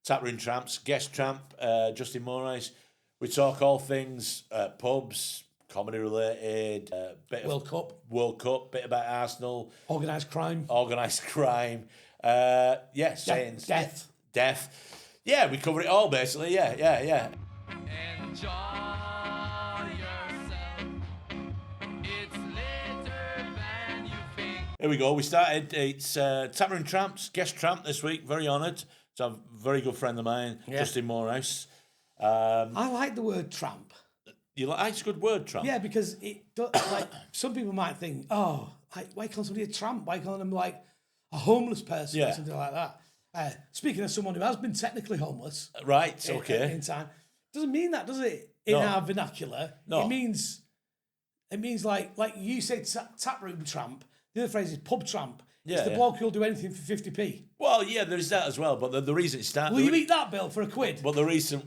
Tap Room Tramps, guest tramp, Justin Moorhouse. We talk all things pubs, comedy related, bit World of Cup. World Cup, bit about Arsenal, Organised crime. sayings, Death. Yeah, we cover it all basically. Yeah. Enjoy yourself. It's later than you think. Here we go. We started. It's Tap Room Tramps, guest tramp this week. Very honoured to have a very good friend of mine, Justin Moorhouse. I like the word tramp. You like? It's a good word, tramp. Yeah, because it does, like some people might think, oh, why can't somebody a tramp? Why can't them like a homeless person or something like that? Speaking of someone who has been technically homeless, Right. Okay. in time, doesn't mean that, does it? In our vernacular, No. It means like you say tap room tramp. The other phrase is pub tramp. It's the bloke who'll do anything for 50p. Well, yeah, there's that as well. But the reason it started. Will you eat that, Bill, for a quid? But the reason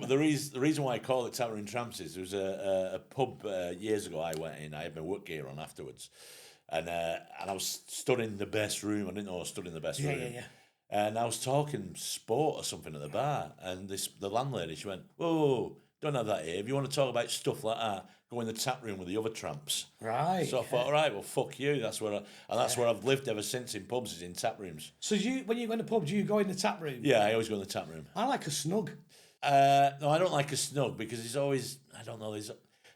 why I call it Tap Room Tramps is there was a pub years ago I went in. I had my work gear on afterwards, and I was stood in the best room. I didn't know I was stood in the best room. Yeah. And I was talking sport or something at the bar, and the landlady, she went, "Whoa, don't have that here. If you want to talk about stuff like that, go in the tap room with the other tramps." Right. So I thought, all right, well, fuck you. That's where I've lived ever since in pubs, is in tap rooms. So when you go in the pub, do you go in the tap room? Yeah, I always go in the tap room. I like a snug. No, I don't like a snug because it's always, I don't know, there's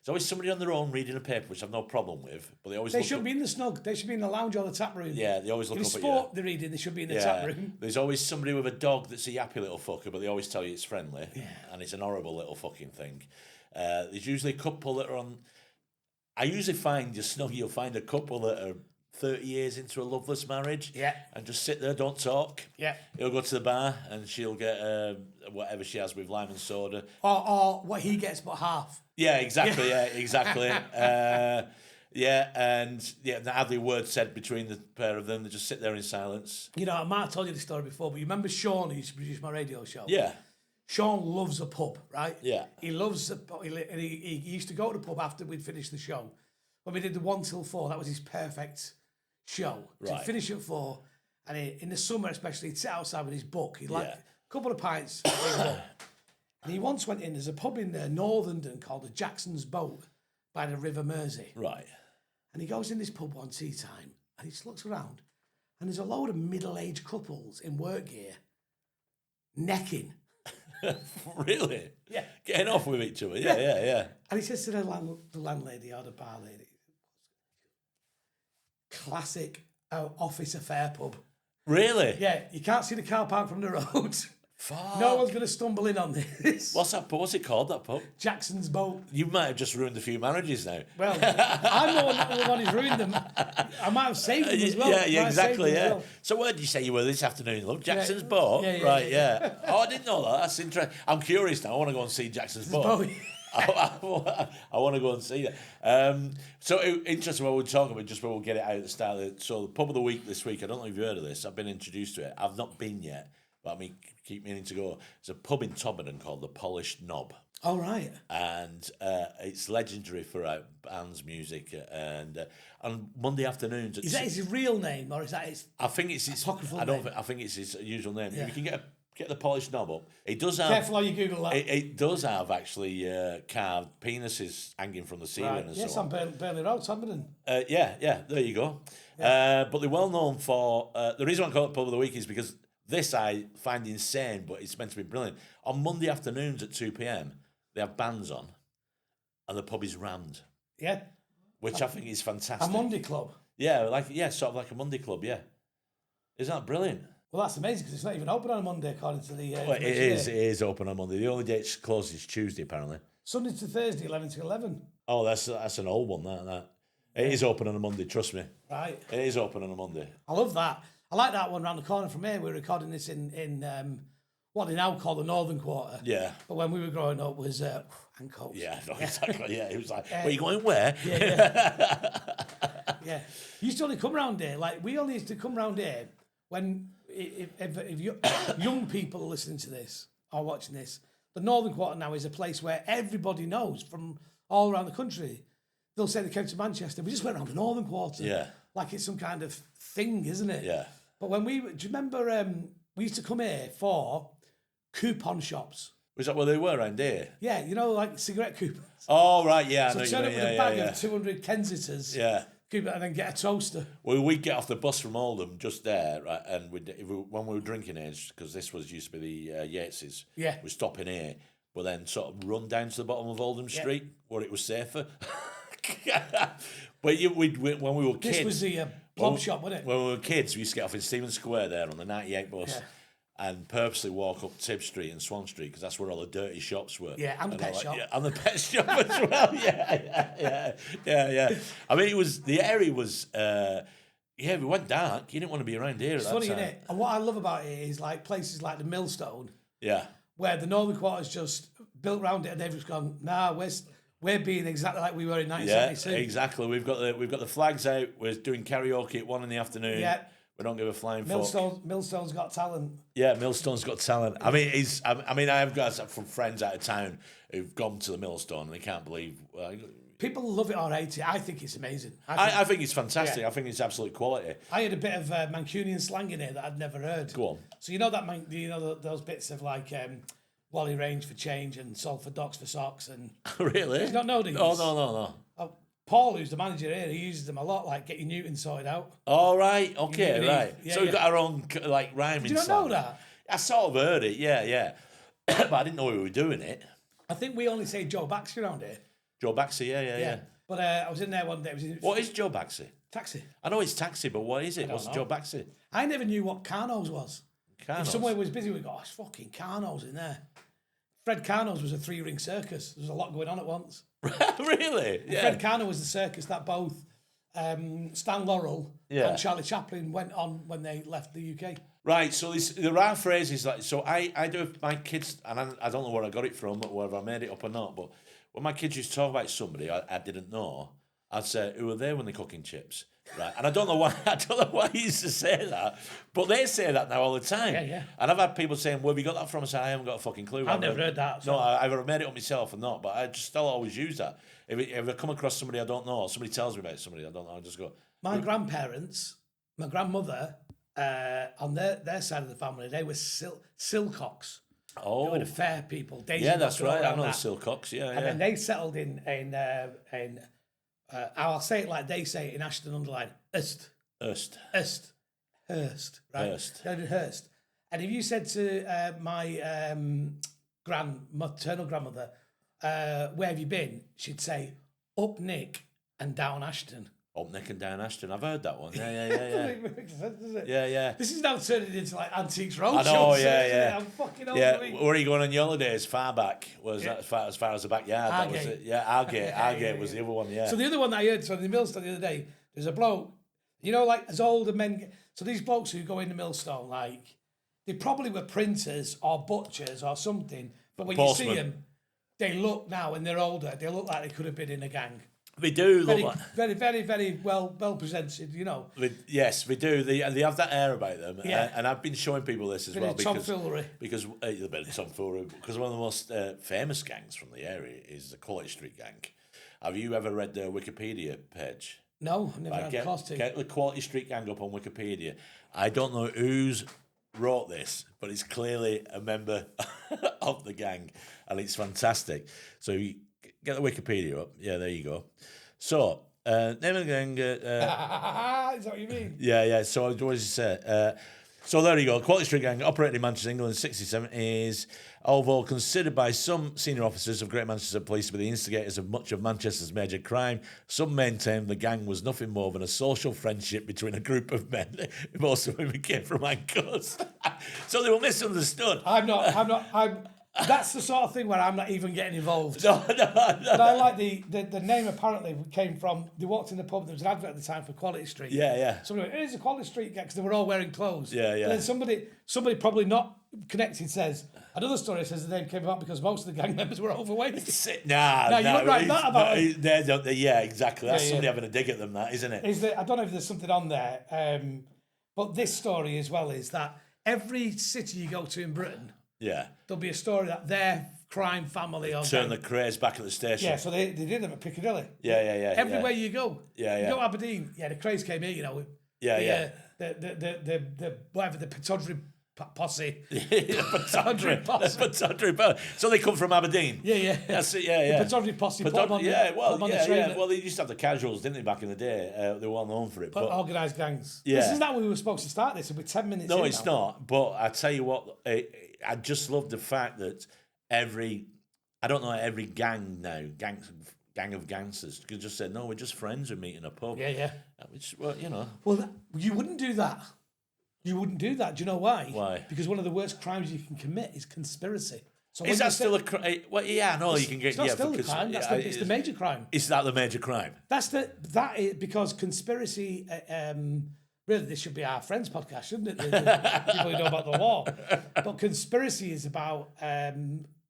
always somebody on their own reading a paper, which I've no problem with. But They shouldn't be in the snug. They should be in the lounge or the tap room. Yeah, they always look if up at you. sport they're reading, they should be in the tap room. There's always somebody with a dog that's a yappy little fucker, but they always tell you it's friendly. Yeah. And it's an horrible little fucking thing. There's usually a couple that are on... I usually find your snug, you'll find a couple that are 30 years into a loveless marriage. Yeah. And just sit there, don't talk. Yeah. He'll go to the bar and she'll get whatever she has with lime and soda. Or what he gets but half. Yeah, exactly. Yeah, exactly. Not hardly a word said between the pair of them. They just sit there in silence. You know, I might have told you this story before, but you remember Sean, who used to produce my radio show? Yeah. Sean loves a pub, right? Yeah. He loves a pub. He used to go to the pub after we'd finished the show. When we did the 1 till 4, that was his perfect show. So Right. he'd finish at 4, and in the summer especially, he'd sit outside with his book. He'd like a couple of pints. And he once went in, there's a pub in Northern called the Jackson's Boat by the River Mersey. Right. And he goes in this pub one tea time and he just looks around and there's a load of middle-aged couples in work gear necking. Really? Yeah. Getting off with each other. Yeah. And he says to the landlady or the bar lady, classic office affair pub. Really? Yeah, you can't see the car park from the road. Fuck. No one's going to stumble in on this. What's that pub? What's it called, that pub? Jackson's Boat. You might have just ruined a few marriages now. Well, I'm the one who's ruined them. I might have saved them as well. Yeah, exactly, yeah. So where did you say you were this afternoon, love? Jackson's Boat? Yeah. Oh, I didn't know that. That's interesting. I'm curious now. I want to go and see Jackson's Boat. I want to go and see that. So interesting what we're talking about, just where we'll get it out at the start. So the pub of the week this week, I don't know if you've heard of this. I've been introduced to it. I've not been yet, but I keep meaning to go. There's a pub in Tobberton called the Polished Knob. Oh, right. And it's legendary for bands, music, and on Monday afternoons. Is that his real name, or is that his? I think it's his. I think it's his usual name. Yeah. You can get the Polished Knob up. It does have. Careful how you Google that. It does have actually carved penises hanging from the ceiling and yes, so on. on Burnley Road, Tobberton. Yeah. There you go. Yeah. But they're well known for the reason I call it Pub of the Week is because this I find insane, but it's meant to be brilliant. On Monday afternoons at 2 p.m, they have bands on, and the pub is rammed. Yeah. Which I think is fantastic. A Monday club. Yeah, sort of like a Monday club. Yeah. Isn't that brilliant? Well, that's amazing because it's not even open on a Monday according to the. Well, it is open on Monday. The only day it's closed is Tuesday, apparently. Sunday to Thursday, 11 to 11. Oh, that's an old one. That it is open on a Monday. Trust me. Right. It is open on a Monday. I love that. I like that one round the corner from here. We're recording this in what they now call the Northern Quarter. Yeah. But when we were growing up was Ancoats. Yeah, no, exactly. Yeah, it was like, where you going where? Yeah. You used to only come round here. Like we only used to come round here when if young people are listening to this or watching this, the Northern Quarter now is a place where everybody knows from all around the country. They'll say they came to Manchester. We just went around the Northern Quarter. Yeah. Like it's some kind of thing, isn't it? Yeah. But when do you remember we used to come here for coupon shops. Was that where they were around here? Yeah, you know, like cigarette coupons. Oh, right, yeah. So I know turn you up mean. with a Yeah, bag yeah, of 200 Kensingtons. yeah. Coupon, and then get a toaster. Well, we'd get off the bus from Oldham just there, right, and when we were drinking age, because this used to be the Yates's, Yeah. we're stopping here, but then sort of run down to the bottom of Oldham Street where it was safer. But when we were kids, This was the plum shop, wasn't it? when we were kids, we used to get off in Stephen Square there on the 98 bus. Yeah. And purposely walk up Tib Street and Swan Street because that's where all the dirty shops were. Yeah, and the pet shop. Yeah, and the pet shop as well. Yeah. I mean, the area was. Yeah, we went dark. You didn't want to be around here. It's funny, isn't it? And what I love about it is like places like the Millstone. Yeah. Where the Northern Quarter's just built around it, and they've just gone, nah, we're being exactly like we were in 1972. Yeah, exactly. We've got the flags out. We're doing karaoke at 1 PM. Yeah. We don't give a flying fuck. Millstone's got talent. Yeah, Millstone's got talent. I mean, I've got from friends out of town who've gone to the Millstone and they can't believe. People love it or hate it. I think it's amazing. I think it's fantastic. Yeah. I think it's absolute quality. I had a bit of Mancunian slang in here that I'd never heard. Go on. So you know those bits of like Wally Range for change and Salford Docks for socks and. Really? You don't know these? Oh no. Oh, Paul, who's the manager here, he uses them a lot, like get your Newton sorted out. All right. Okay. You Right. yeah, so we've got our own like rhyming. Did you not know that? I sort of heard it. Yeah. But I didn't know we were doing it. I think we only say Joe Baxter around here. Joe Baxi. Yeah. But I was in there one day. What is Joe Baxi? Taxi. I know it's taxi, but what is it? What's know. Joe Baxi? I never knew what Carno's was. Carnos. If somewhere was busy, we go, oh, it's fucking Carno's in there. Fred Carno's was a 3-ring circus. There was a lot going on at once. Really? Yeah. Fred Carno was the circus that both Stan Laurel and Charlie Chaplin went on when they left the UK. Right, so there are phrases like, so I do with my kids, and I don't know where I got it from, or whether I made it up or not, but when my kids used to talk about somebody I didn't know, I'd say, who were they when they're cooking chips? Right, and I don't know why he used to say that, but they say that now all the time. Yeah. And I've had people saying, where have you got that from? I said, I haven't got a fucking clue. I've never heard that. So. No, I either made it up myself or not, but I just still always use that. If I come across somebody I don't know, or somebody tells me about somebody I don't know, I just go. My grandparents, my grandmother, on their side of the family, they were Silcocks. Oh. They were the fair people. Yeah, that's right. I know the Silcocks, yeah. And then they settled in I'll say it like they say it in Ashton-under-Lyne, Hurst, right? Hurst. And if you said to my maternal grandmother, where have you been? She'd say, up Nick and down Ashton. Up Nick and down Ashton. I've heard that one. Yeah. Doesn't make sense, does it? Yeah. This is now turning into like Antiques Roadshow. I know, yeah. I'm fucking old. Yeah, where are you going on your holidays? Far back? Was that as far as the backyard? That was it. Yeah, Argate was the other one, yeah. So the other one that I heard, so in the Millstone the other day, there's a bloke, you know, like as older men, so these blokes who go in the Millstone, like, they probably were printers or butchers or something, but when you see them, they look now, when they're older, they look like they could have been in a gang. We do look very, very, very well presented, you know. Yes, we do. They have that air about them, Yeah. And I've been showing people this as Bit well of because tomfoolery. A bit of tomfoolery. Because one of the most famous gangs from the area is the Quality Street Gang. Have you ever read their Wikipedia page? No, I've never had a cost to. Get the Quality Street Gang up on Wikipedia. I don't know who's wrote this, but it's clearly a member of the gang, and it's fantastic. So you get the Wikipedia up. Yeah, there you go. So, name of the gang. Is that what you mean? Yeah. So, what does it say? So, there you go. Quality Street Gang operated in Manchester, England in the 60s, 70s. Although considered by some senior officers of Great Manchester Police to be the instigators of much of Manchester's major crime, some maintain the gang was nothing more than a social friendship between a group of men, most of whom came from Angus. So they were misunderstood. That's the sort of thing where I'm not even getting involved. No. But I like the name apparently came from, they walked in the pub, there was an advert at the time for Quality Street. Yeah. Somebody went, here's a Quality Street gang, because they were all wearing clothes. Yeah. And then somebody probably not connected says, another story says the name came about because most of the gang members were overweight. No, you wouldn't write that about it. Yeah, exactly. That's somebody yeah. having a dig at them, that, isn't it? I don't know if there's something on there, but this story as well is that every city you go to in Britain, there'll be a story that their crime family or turn the craze back at the station. Yeah, so they did them at Piccadilly. Yeah. Everywhere you go. Yeah. You go to Aberdeen. Yeah, the craze came here, you know. The whatever, the Pataudry posse. Patodry posse. So they come from Aberdeen. Yeah. That's it. Yeah. The Patodry posse. Well, they used to have the casuals, didn't they, back in the day? They were well known for it. But organised gangs. Yeah. This is not we were supposed to start this. It'll be 10 minutes. No, it's not. But I tell you what, I just love the fact that every gang now, gang of gangsters could just say, no, we're just friends, we meet in a pub. Yeah. Which, well, you know. Well, you wouldn't do that. You wouldn't do that. Do you know why? Why? Because one of the worst crimes you can commit is conspiracy. So Is that still a crime? Well, yeah, I know you can get. It's not still a crime. It's the major crime. Is that the major crime? That is because conspiracy. Really, this should be our friends' podcast, shouldn't it? The people who know about the law. But conspiracy is about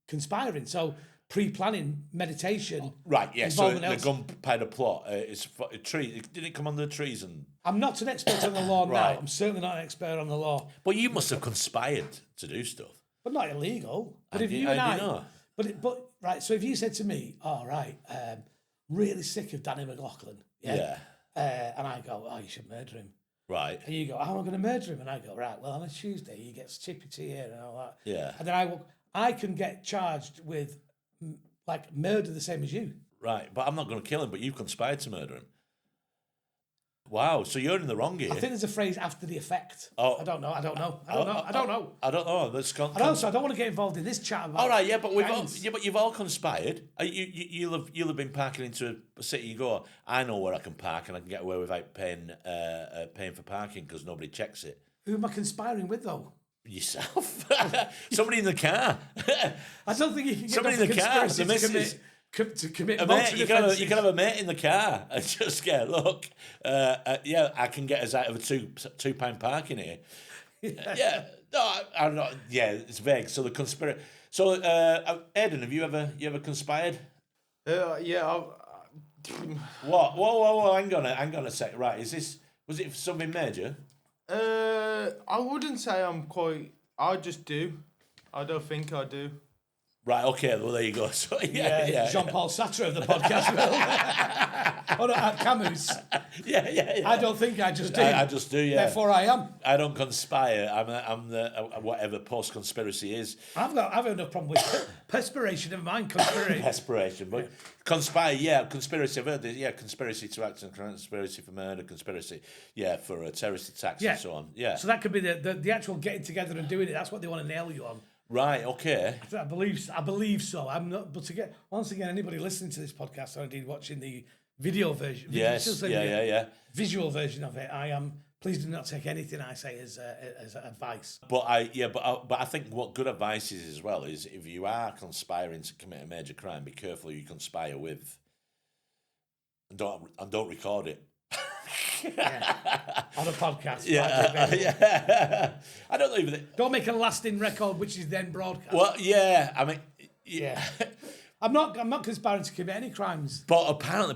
conspiring. So pre-planning, meditation. Right. Yeah. So the gunpowder plot is a tree. Did it come under treason? I'm not an expert on the law now. I'm certainly not an expert on the law. But you must have conspired to do stuff. But not illegal. But if you and I, but right. So if you said to me, "Oh right, really sick of Danny McLaughlin," and I go, "Oh, you should murder him," right? And you go, "How am I going to murder him?" And I go, "Right, well, on a Tuesday he gets chippy tea here and all that." Yeah. And then I can get charged with like murder the same as you. Right, but I'm not going to kill him. But you've conspired to murder him. Wow, so you're in the wrong here. I think there's a phrase after the effect. Oh, I don't know. I don't know. That's and also, I don't want to get involved in this chat about. All right, yeah, but you've all conspired. You'll have been parking into a city. You go, I know where I can park, and I can get away without paying for parking because nobody checks it. Who am I conspiring with, though? Yourself. Somebody in the car. I don't think you can get somebody in the car. The missus. To commit a mate, you can have a mate in the car and just get, look, I can get us out of a £2 parking here. Yeah, no, I'm not. Yeah, it's vague. So the conspiracy. So, Eden, have you ever conspired? Yeah. What? Whoa! Hang on a sec. Right, was it something major? I wouldn't say I'm quite. I just do. I don't think I do. Right, okay, well, there you go. So, yeah. Jean-Paul Sartre of the podcast, Will. Camus. Yeah. I don't think I just do. I just do, yeah. Therefore, I am. I don't conspire. I'm the whatever post-conspiracy is. I've enough problem with perspiration, never mind conspiracy. Perspiration, but conspire, yeah, conspiracy. I've heard this, yeah, conspiracy to act and conspiracy for murder, conspiracy, yeah, for terrorist attacks and so on. Yeah. So that could be the actual getting together and doing it. That's what they want to nail you on. Right. Okay. I believe so. I'm not. But once again, anybody listening to this podcast or indeed watching the video version, visual version of it, I am. Please do not take anything I say as advice. But I think what good advice is as well is if you are conspiring to commit a major crime, be careful who you conspire with, and don't record it. On a podcast. Yeah. I don't know if don't make a lasting record which is then broadcast. Well, yeah. I mean, yeah. I'm not conspiring to commit any crimes. But apparently,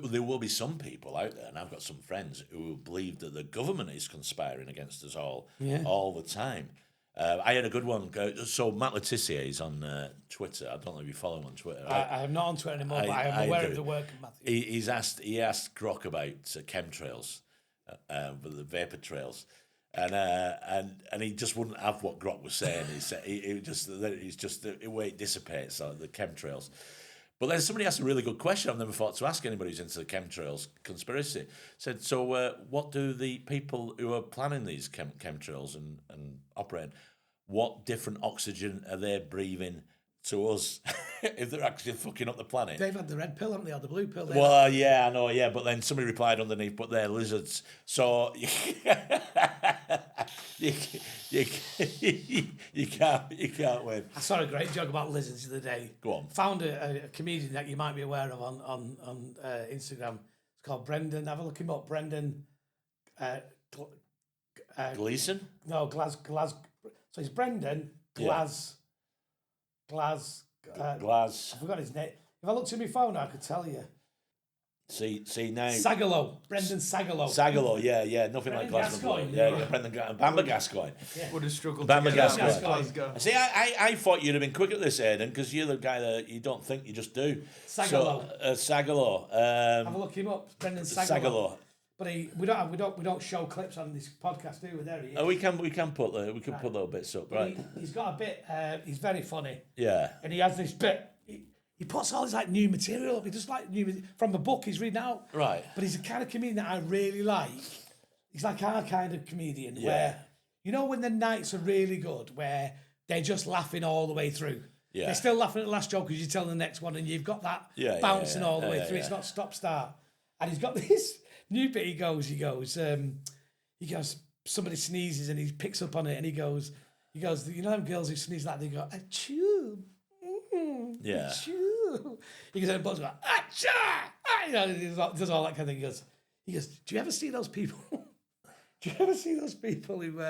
there will be some people out there, and I've got some friends who believe that the government is conspiring against us all the time. I had a good one. So Matt Letizia is on Twitter. I don't know if you follow him on Twitter. I am not on Twitter anymore, but I am aware of the work of Matthew. He asked Grok about chemtrails, the vapor trails, and he just wouldn't have what Grok was saying. He said it's just the way it dissipates, the chemtrails. But then somebody asked a really good question I've never thought to ask anybody who's into the chemtrails conspiracy. Said, so what do the people who are planning these chemtrails and operating, what different oxygen are they breathing to us if they're actually fucking up the planet? They've had the red pill, haven't they, or the blue pill? Well, yeah, I know, yeah, but then somebody replied underneath, but they're lizards. So you can't win. I saw a great joke about lizards the other day. Go on. Found a comedian that you might be aware of on Instagram. It's called Brendan. Have a look him up. Brendan Gleeson? No, Glas. So it's Brendan Glas. Glas. I forgot his name. If I looked at my phone, I could tell you. See now. Sagalo. Brendan Sagalo. Sagalo, yeah. Nothing Brendan like Glasgow. Gascoigne. Yeah. Brendan Bamba Gascoigne. Yeah. Would have struggled Bamba to get Gascoigne. See, I thought you'd have been quick at this, Aidan, because you're the guy that you don't think, you just do. Sagalo. So, Sagalo. Have a look him up. Brendan Sagalo. But we don't show clips on this podcast, do we? There he is. Oh, we can put little bits up, right? He's got a bit. He's very funny. Yeah. And he has this bit. He puts all his like new material up. He just like from the book he's reading out. Right. But he's the kind of comedian that I really like. He's like our kind of comedian where, you know, when the nights are really good, where they're just laughing all the way through. Yeah. They're still laughing at the last joke because you tell the next one, and you've got that bouncing all the way through. It's not stop start. And he's got this new bit. He goes. Somebody sneezes and he picks up on it and he goes. You know them girls who sneeze like they go achoo. Yeah. Achoo. He goes and goes achoo. You know, he does all that kind of thing. He goes. Do you ever see those people? Do you ever see those people who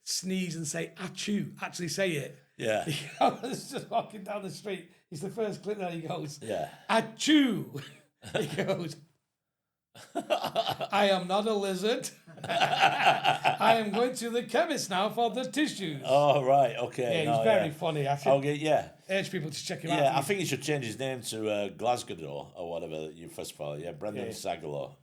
sneeze and say achoo? Actually say it. Yeah. He goes just walking down the street. He's the first clip there. He goes. Yeah. Achoo. He goes. I am not a lizard. I am going to the chemist now for the tissues. Oh, right, okay. Yeah, he's very funny. I should urge people to check him out. Yeah, I think he should change his name to Glasgow or whatever you first follow. Yeah, Brendan Sangalo.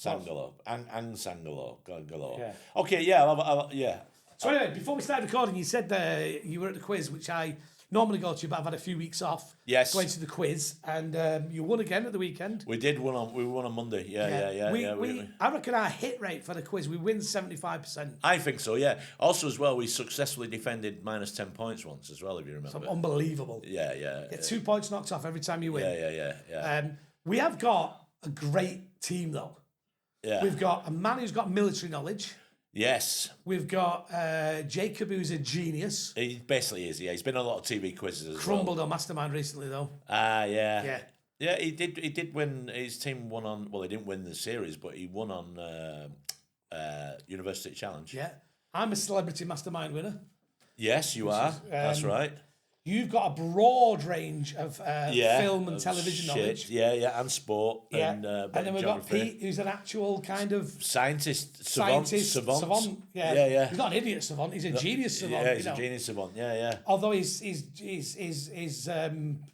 Sangalo. Sangalo. Yeah. Okay, yeah. So anyway, before we started recording, you said you were at the quiz, which I normally go to, but I've had a few weeks off. Yes. Going to the quiz, and you won again at the weekend. We won on Monday. Yeah. I reckon our hit rate for the quiz, we win 75%. I think so, yeah. Also, as well, we successfully defended minus 10 points once as well, if you remember. So unbelievable. Yeah. Get 2 points knocked off every time you win. Yeah. We have got a great team, though. Yeah. We've got a man who's got military knowledge. Yes. We've got Jacob, who's a genius. He basically is, yeah. He's been on a lot of TV quizzes as Crumbled on Mastermind recently, though. Yeah. Yeah, he did win. His team won on. Well, he didn't win the series, but he won on University Challenge. Yeah, I'm a Celebrity Mastermind winner. Yes, you are. That's right. You've got a broad range of film and television knowledge. Yeah, and sport. Yeah. And then we've got Pete, who's an actual kind of scientist, savant. Yeah. He's not an idiot savant. He's a genius savant. Yeah, he's a genius savant. Yeah. Although his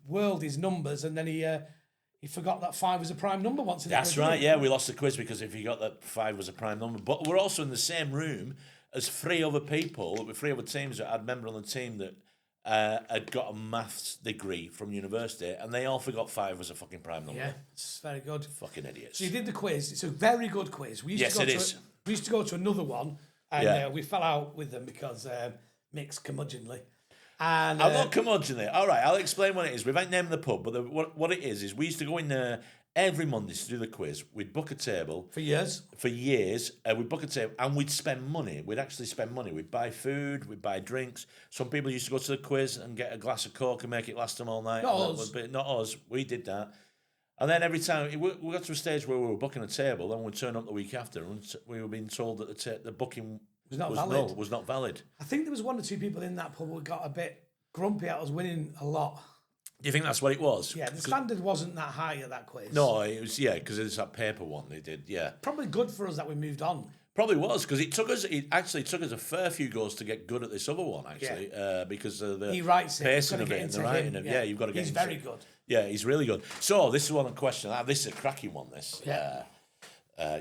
world is numbers, and then he forgot that 5 was a prime number once. That's right. Yeah, we lost the quiz because if he got that 5 was a prime number. But we're also in the same room as 3 other people, 3 other teams that had member on the team that had got a maths degree from university, and they all forgot 5 was a fucking prime number. Yeah, it's very good. Fucking idiots. So you did the quiz. It's a very good quiz. We used to go to another one, and we fell out with them because Mick's curmudgeonly. And I'm not curmudgeonly. All right, I'll explain what it is. We ain't named the pub, but what it is we used to go in there every Monday to do the quiz. We'd book a table. For years? For years. We'd book a table and we'd spend money. We'd actually spend money. We'd buy food, we'd buy drinks. Some people used to go to the quiz and get a glass of Coke and make it last them all night. Not us. We did that. And then every time, we got to a stage where we were booking a table, then we'd turn up the week after and we were being told that the booking was not valid. I think there was 1 or 2 people in that pub who got a bit grumpy at us winning a lot. Do you think that's what it was? Yeah, the standard wasn't that high at that quiz. No, it was, because it's that paper one they did, yeah. Probably good for us that we moved on. Probably was, because it actually took us a fair few goes to get good at this other one, actually, because of the pacing of it and the writing of it. Yeah, you've got to get He's very good. Yeah, he's really good. So, this is one question. This is a cracking one, this. Yeah.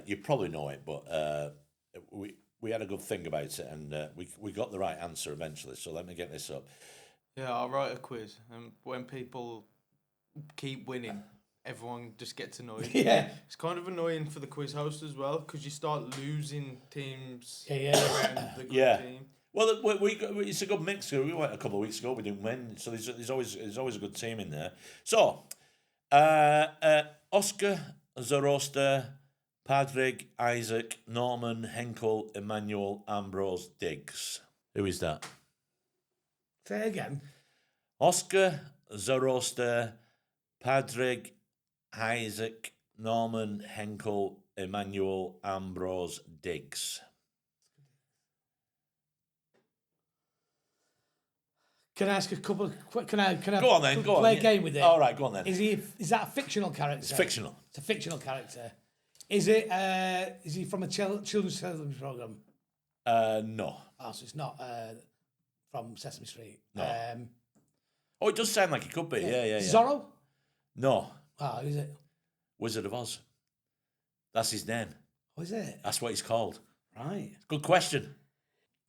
You probably know it, but we had a good thing about it, and we got the right answer eventually, so let me get this up. Yeah, I'll write a quiz, and when people keep winning, everyone just gets annoyed. Yeah. It's kind of annoying for the quiz host as well, because you start losing teams around the good team. Well, it's a good mix. We went a couple of weeks ago, we didn't win, so there's always a good team in there. So, Oscar, Zoroaster, Padraig, Isaac, Norman, Henkel, Emmanuel, Ambrose, Diggs. Who is that? Say again. Oscar, Zoroaster, Padraig, Isaac, Norman, Henkel, Emmanuel, Ambrose, Diggs. Can I ask a couple of... Can I go on then, go on. Play a game with it? All right, go on then. Is that a fictional character? It's fictional. It's a fictional character. Is he from a children's television programme? No. Oh, so it's not from Sesame Street. No. It does sound like it could be. Yeah. Zorro? No. Oh, who is it? Wizard of Oz. That's his name. Oh, is it? That's what he's called. Right. Good question.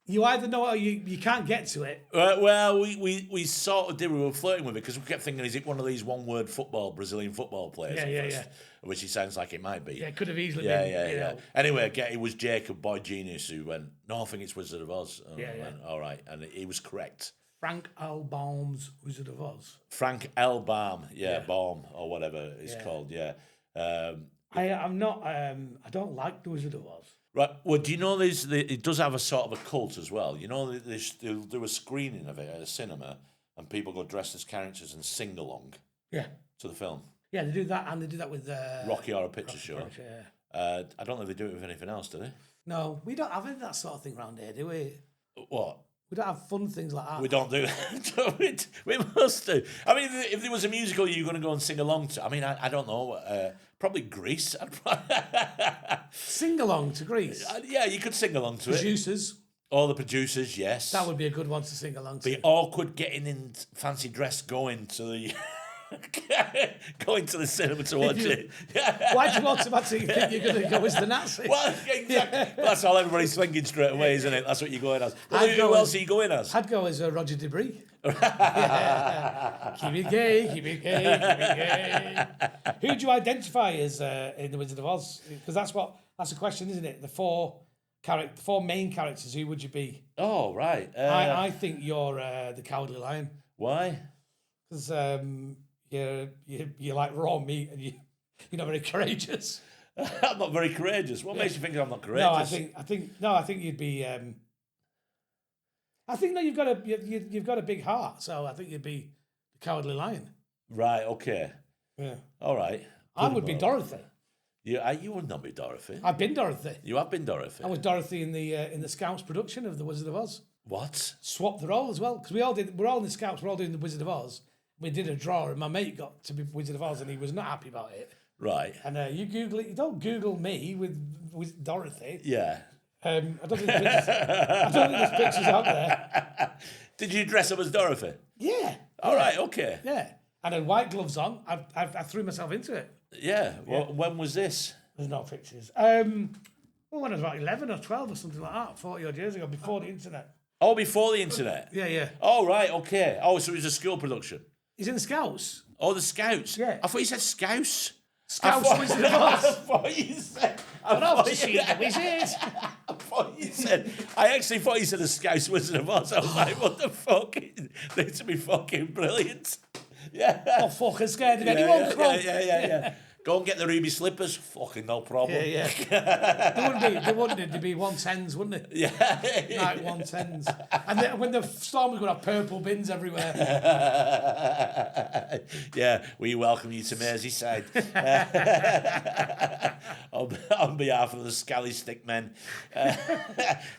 You either know or you can't get to it. Well, we sort of did. We were flirting with it because we kept thinking, is it one of these one-word Brazilian football players? Yeah. Which he sounds like it might be. Yeah, it could have easily been. Yeah. Anyway, it was Jacob Boy Genius who went, no, I think it's Wizard of Oz. And I went, all right. And he was correct. Frank L. Baum's Wizard of Oz. Frank L. Baum. Baum or whatever it's called, I'm not, I don't like the Wizard of Oz. Right. Well, do you know it does have a sort of a cult as well? You know, they'll do a screening of it at a cinema and people go dressed as characters and sing along to the film. Yeah, they do that, and they do that with... Rocky Horror Picture Show. Yeah. I don't know if they do it with anything else, do they? No, we don't have any of that sort of thing around here, do we? What? We don't have fun things like that. We don't do that. We must do. I mean, if there was a musical you're going to go and sing along to, I mean, I don't know. Probably Grease. Sing along to Grease? Yeah, you could sing along to Producers. All the producers, yes. That would be a good one to sing along to. Be awkward getting in fancy dress going to the... going to the cinema to watch it. Why do you automatically think you're going to go as the Nazi? Well, exactly. That's all everybody's thinking straight away, isn't it? That's what you're going as. Well, who else are you going as? I'd go as Roger Debris. Keep it gay, keep it gay, keep it gay. Who do you identify as in The Wizard of Oz? Because that's a question, isn't it? The four main characters, who would you be? Oh, right. I think you're the Cowardly Lion. Why? Because you're like raw meat and you're not very courageous. I'm not very courageous. What makes you think I'm not courageous? No, I think you'd be. I think you've got a big heart, so I think you'd be the Cowardly Lion. Right. Okay. Yeah. All right. I would be Dorothy. You would not be Dorothy. I've been Dorothy. You have been Dorothy. I was Dorothy in the Scouts production of The Wizard of Oz. What? Swapped the role as well, because we're all in the Scouts. We're all doing The Wizard of Oz. We did a draw, and my mate got to be Wizard of Oz, and he was not happy about it. Right. And you Google it. You don't Google me with Dorothy. Yeah. I don't think there's pictures out there. Did you dress up as Dorothy? Yeah. All right. Okay. Yeah. And had white gloves on. I threw myself into it. Yeah. Well, when was this? There's no pictures. When I was about 11 or 12 or something like that, 40 odd years ago, before the internet. Oh, before the internet? Yeah. Oh, right. Okay. Oh, so it was a school production. He's in the Scouts. Oh, the Scouts? Yeah. I thought you said Scouse. Scouts Wizard of Oz. I thought you said... I'd love to see the wizard. I actually thought you said the Scouse Wizard of Oz. I was like, what the fuck? This would be fucking brilliant. Yeah. Not fucking scared of anyone, Yeah. Go and get the ruby slippers. Fucking no problem. Yeah. There'd be 110s, wouldn't it? Yeah. Like 110s. And when the storm was going to have purple bins everywhere. Yeah, we welcome you to Merseyside. On behalf of the Scally Stick Men. Probably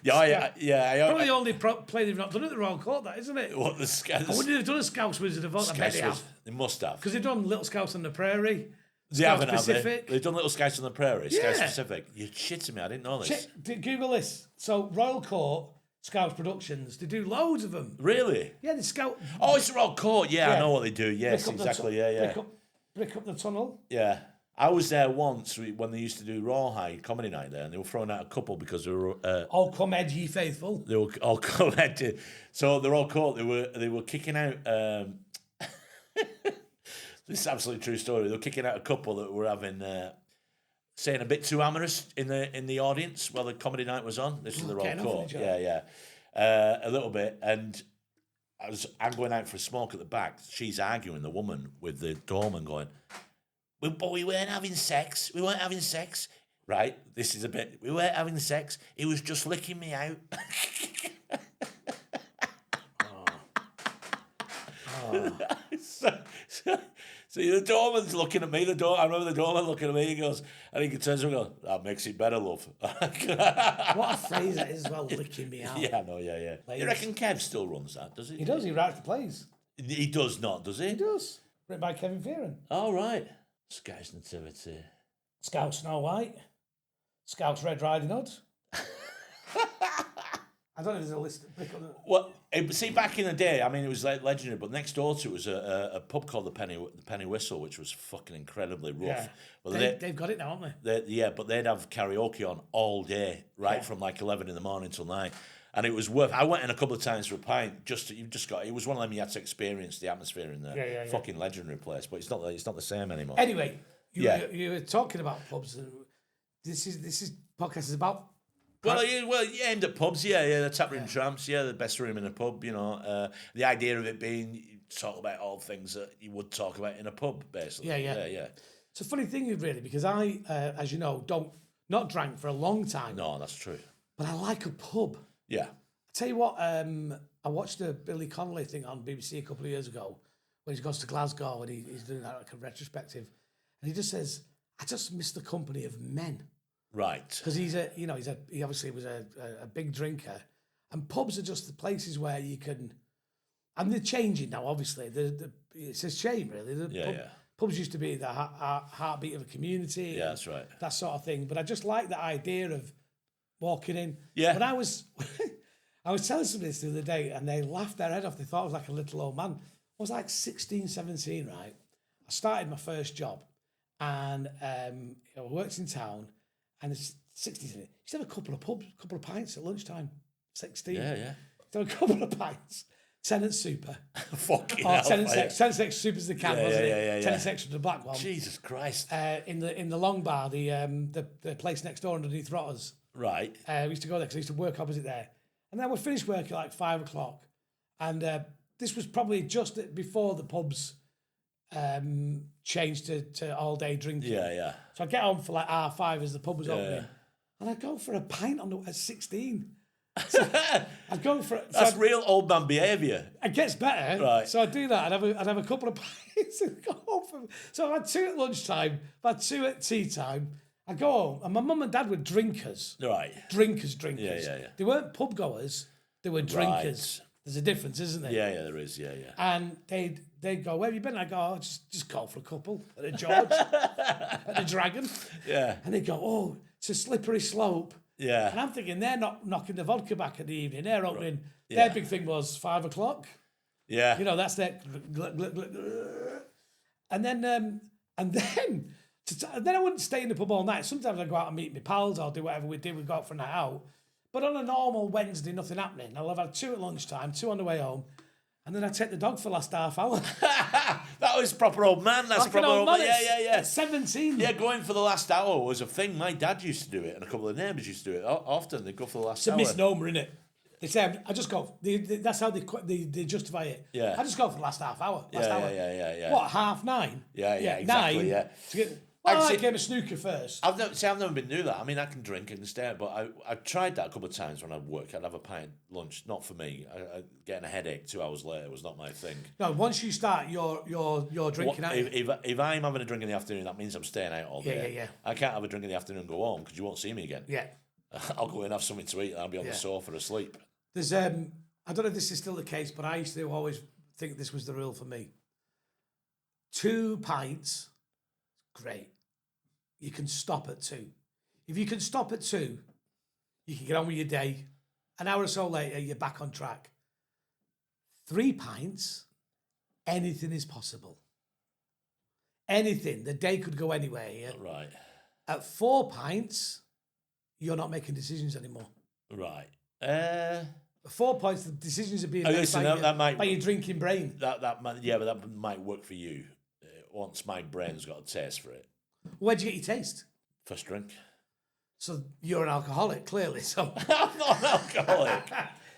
the only play they've not done at the Royal Court, that, isn't it? What, the Scouts? I wouldn't have done a Scouts Wizard of Oz. I bet they have. They must have. Because they've done Little Scouts on the Prairie. They haven't, Pacific. have they? They've done Little Scouts on the Prairie, Scouts Pacific. You're shitting me, I didn't know this. Google this. So, Royal Court, Scouts Productions, they do loads of them. Really? Yeah, the Scout... Oh, it's the Royal Court, yeah, I know what they do, yes, exactly, yeah. Brick up the tunnel. Yeah. I was there once when they used to do Rawhide Comedy Night there, and they were throwing out a couple because they were... all come Ed, ye faithful. They were all come Ed. So the Royal Court, they were kicking out... This is absolutely true story. They were kicking out a couple that were having saying a bit too amorous in the audience while the comedy night was on. This is the Royal Court. Yeah. A little bit. And I'm going out for a smoke at the back. She's arguing, the woman, with the doorman going, but we weren't having sex. We weren't having sex. Right? This is a bit. We weren't having sex. He was just licking me out. So the doorman's looking at me. I remember the doorman looking at me. He goes, and he turns to me and goes, "That makes it better, love." What a phrase that is as well, licking me out. Yeah, no, yeah. Plays. You reckon Kev still runs that, does he? He does. He writes the plays. He does not, does he? He does. Written by Kevin Fearon. Oh, right. Scouts Nativity. Scouts Snow White. Scouts Red Riding Hood. I don't know if there's a list. What? See, back in the day, I mean, it was like legendary. But next door to it was a pub called the Penny Whistle, which was fucking incredibly rough. Yeah. Well, They've got it now, haven't they? yeah, but they'd have karaoke on all day, right, from like 11 in the morning till 9. And it was worth. I went in a couple of times for a pint. It was one of them you had to experience the atmosphere in there. Yeah. Fucking legendary place, but it's not the same anymore. Anyway, you were talking about pubs. And this is podcast is about. Well, you aimed at pubs, the Tap Room Tramps, the best room in a pub, the idea of it being you talk about all things that you would talk about in a pub, basically. Yeah. It's a funny thing, really, because I, as you know, not drank for a long time. No, that's true. But I like a pub. Yeah. I tell you what, I watched a Billy Connolly thing on BBC a couple of years ago when he goes to Glasgow and he's doing that like a retrospective, and he just says, "I just miss the company of men." Right. Because he obviously was a big drinker, and pubs are just the places where you can, and they're changing now. Obviously, it's a shame, really. Pubs used to be the heartbeat of a community. Yeah, that's right. That sort of thing. But I just like the idea of walking in. Yeah. But I was telling somebody this the other day, and they laughed their head off. They thought I was like a little old man. I was like 16, 17, right? I started my first job, and I worked in town. And it's 16. You should have a couple of pints at lunchtime. 16. Yeah. So a couple of pints. Tenant super. Fucking hell. Tenant extra super as they can, wasn't it? Yeah. Tenant extra the black one. Jesus Christ. In the long bar, the place next door underneath Rotters. Right. We used to go there because I used to work opposite there. And then we finished work at like 5 o'clock. And this was probably just before the pubs changed to all day drinking. Yeah. So I get home for like 5:30 as the pub was opening, and I go for a pint at 16. So I'd go for that's real old man behaviour. It gets better, right? So I'd do that. I'd have a couple of pints and go home. So I had 2 at lunchtime. I had 2 at tea time. I go home, and my mum and dad were drinkers. Right. Drinkers. Yeah. They weren't pub goers. They were drinkers. Right. There's a difference, isn't there? Yeah, there is. Yeah. And they'd go, "Where have you been?" I go, "Oh, just go for a couple at the George, at the Dragon." Yeah. And they go, "Oh, it's a slippery slope." Yeah. And I'm thinking they're not knocking the vodka back in the evening. They're opening. Their big thing was 5 o'clock. Yeah. That's their. And then I wouldn't stay in the pub all night. Sometimes I'd go out and meet my pals or do whatever we did. We'd go out for a night out. But on a normal Wednesday, nothing happening. I'll have had 2 at lunchtime, 2 on the way home, and then I take the dog for the last half hour. That was proper old man. That's like proper old man. Yeah. 17. Yeah, going for the last hour was a thing. My dad used to do it, and a couple of neighbours used to do it often. They'd go for the last hour. It's a misnomer, isn't it? They say, I just go. That's how they justify it. Yeah. I just go for the last half hour. Yeah. What, 9:30? Yeah, exactly. 9. Yeah. I came a snooker first. I've never been to that. I mean, I can drink and stay, but I've tried that a couple of times when I'd work. I'd have a pint at lunch. Not for me. Getting a headache 2 hours later was not my thing. No, once you start your drinking out. If I'm having a drink in the afternoon, that means I'm staying out all day. Yeah. I can't have a drink in the afternoon and go home because you won't see me again. Yeah. I'll go and have something to eat and I'll be on the sofa asleep. There's I don't know if this is still the case, but I used to always think this was the rule for me. 2 pints, great. You can stop at 2. If you can stop at 2, you can get on with your day. An hour or so later, you're back on track. 3 pints, anything is possible. Anything. The day could go anywhere. Yeah? Right. At 4 pints, you're not making decisions anymore. Right. At 4 pints, the decisions are being made by your drinking brain. But that might work for you once my brain's got a taste for it. Where'd you get your taste? First drink. So you're an alcoholic, clearly. So I'm not an alcoholic.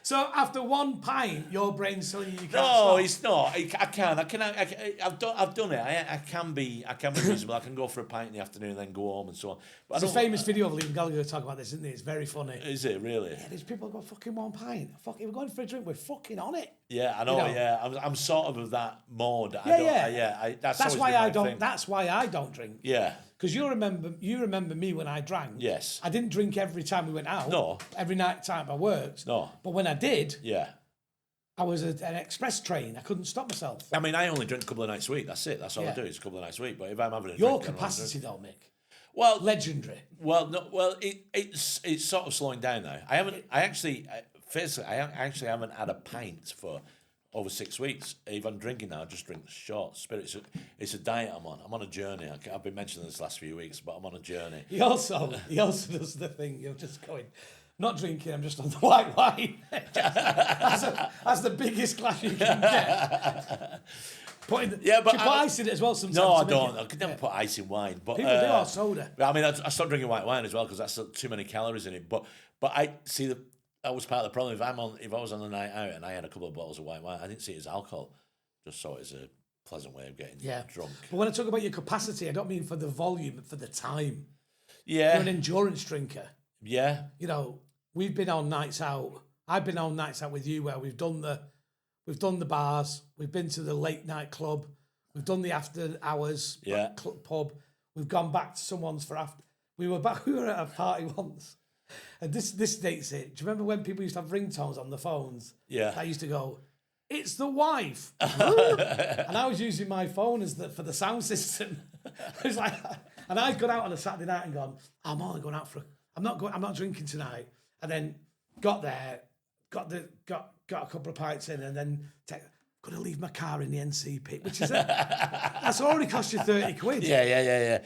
So after 1 pint, your brain's telling you can't No, stop. it's not. I've done it. I can be reasonable. I can go for a pint in the afternoon and then go home and so on. But There's a famous video of Liam Gallagher talking about this, isn't it? It's very funny. Is it really? Yeah, there's people go fucking 1 pint. Fuck, if we're going for a drink, we're fucking on it. Yeah, I know. You know? Yeah, I'm sort of that mode. That's why I don't. Thing. That's why I don't drink. Yeah. Because you remember me when I drank. Yes. I didn't drink every time we went out. No. Every night time I worked. No. But when I did. Yeah. I was an express train. I couldn't stop myself. I mean, I only drink a couple of nights a week. That's it. That's all I do. It's a couple of nights a week. But if I'm having a your drink, capacity though, Mick. Well, legendary. Well, no. Well, it's sort of slowing down now. I actually physically, I actually haven't had a pint for over 6 weeks. If I'm drinking now, I just drink short spirits. It's a diet I'm on. I'm on a journey. I've been mentioning this last few weeks, but I'm on a journey. He also does the thing. You're just going, not drinking. I'm just on the white wine. That's the biggest glass you can get. But do you put ice in it as well sometimes? No, I don't. I could never put ice in wine. But people do, or soda. I mean, I stopped drinking white wine as well because that's too many calories in it. But I see that was part of the problem. If I was on a night out and I had a couple of bottles of white wine, I didn't see it as alcohol. Just saw it as a pleasant way of getting drunk. But when I talk about your capacity, I don't mean for the volume, but for the time. Yeah. You're an endurance drinker. Yeah. You know, we've been on nights out. I've been on nights out with you where we've done the bars, we've been to the late night club, we've done the after hours pub, we've gone back to someone's for after. We were at a party once, and this dates it. Do you remember when people used to have ringtones on the phones? Yeah. I used to go, "It's the wife," and I was using my phone for the sound system. I was like, and I'd gone out on a Saturday night and gone, "I'm only going out I'm not drinking tonight," and then got there, got a couple of pints in, and then got to leave my car in the NCP, which is that's already cost you 30 quid. Yeah.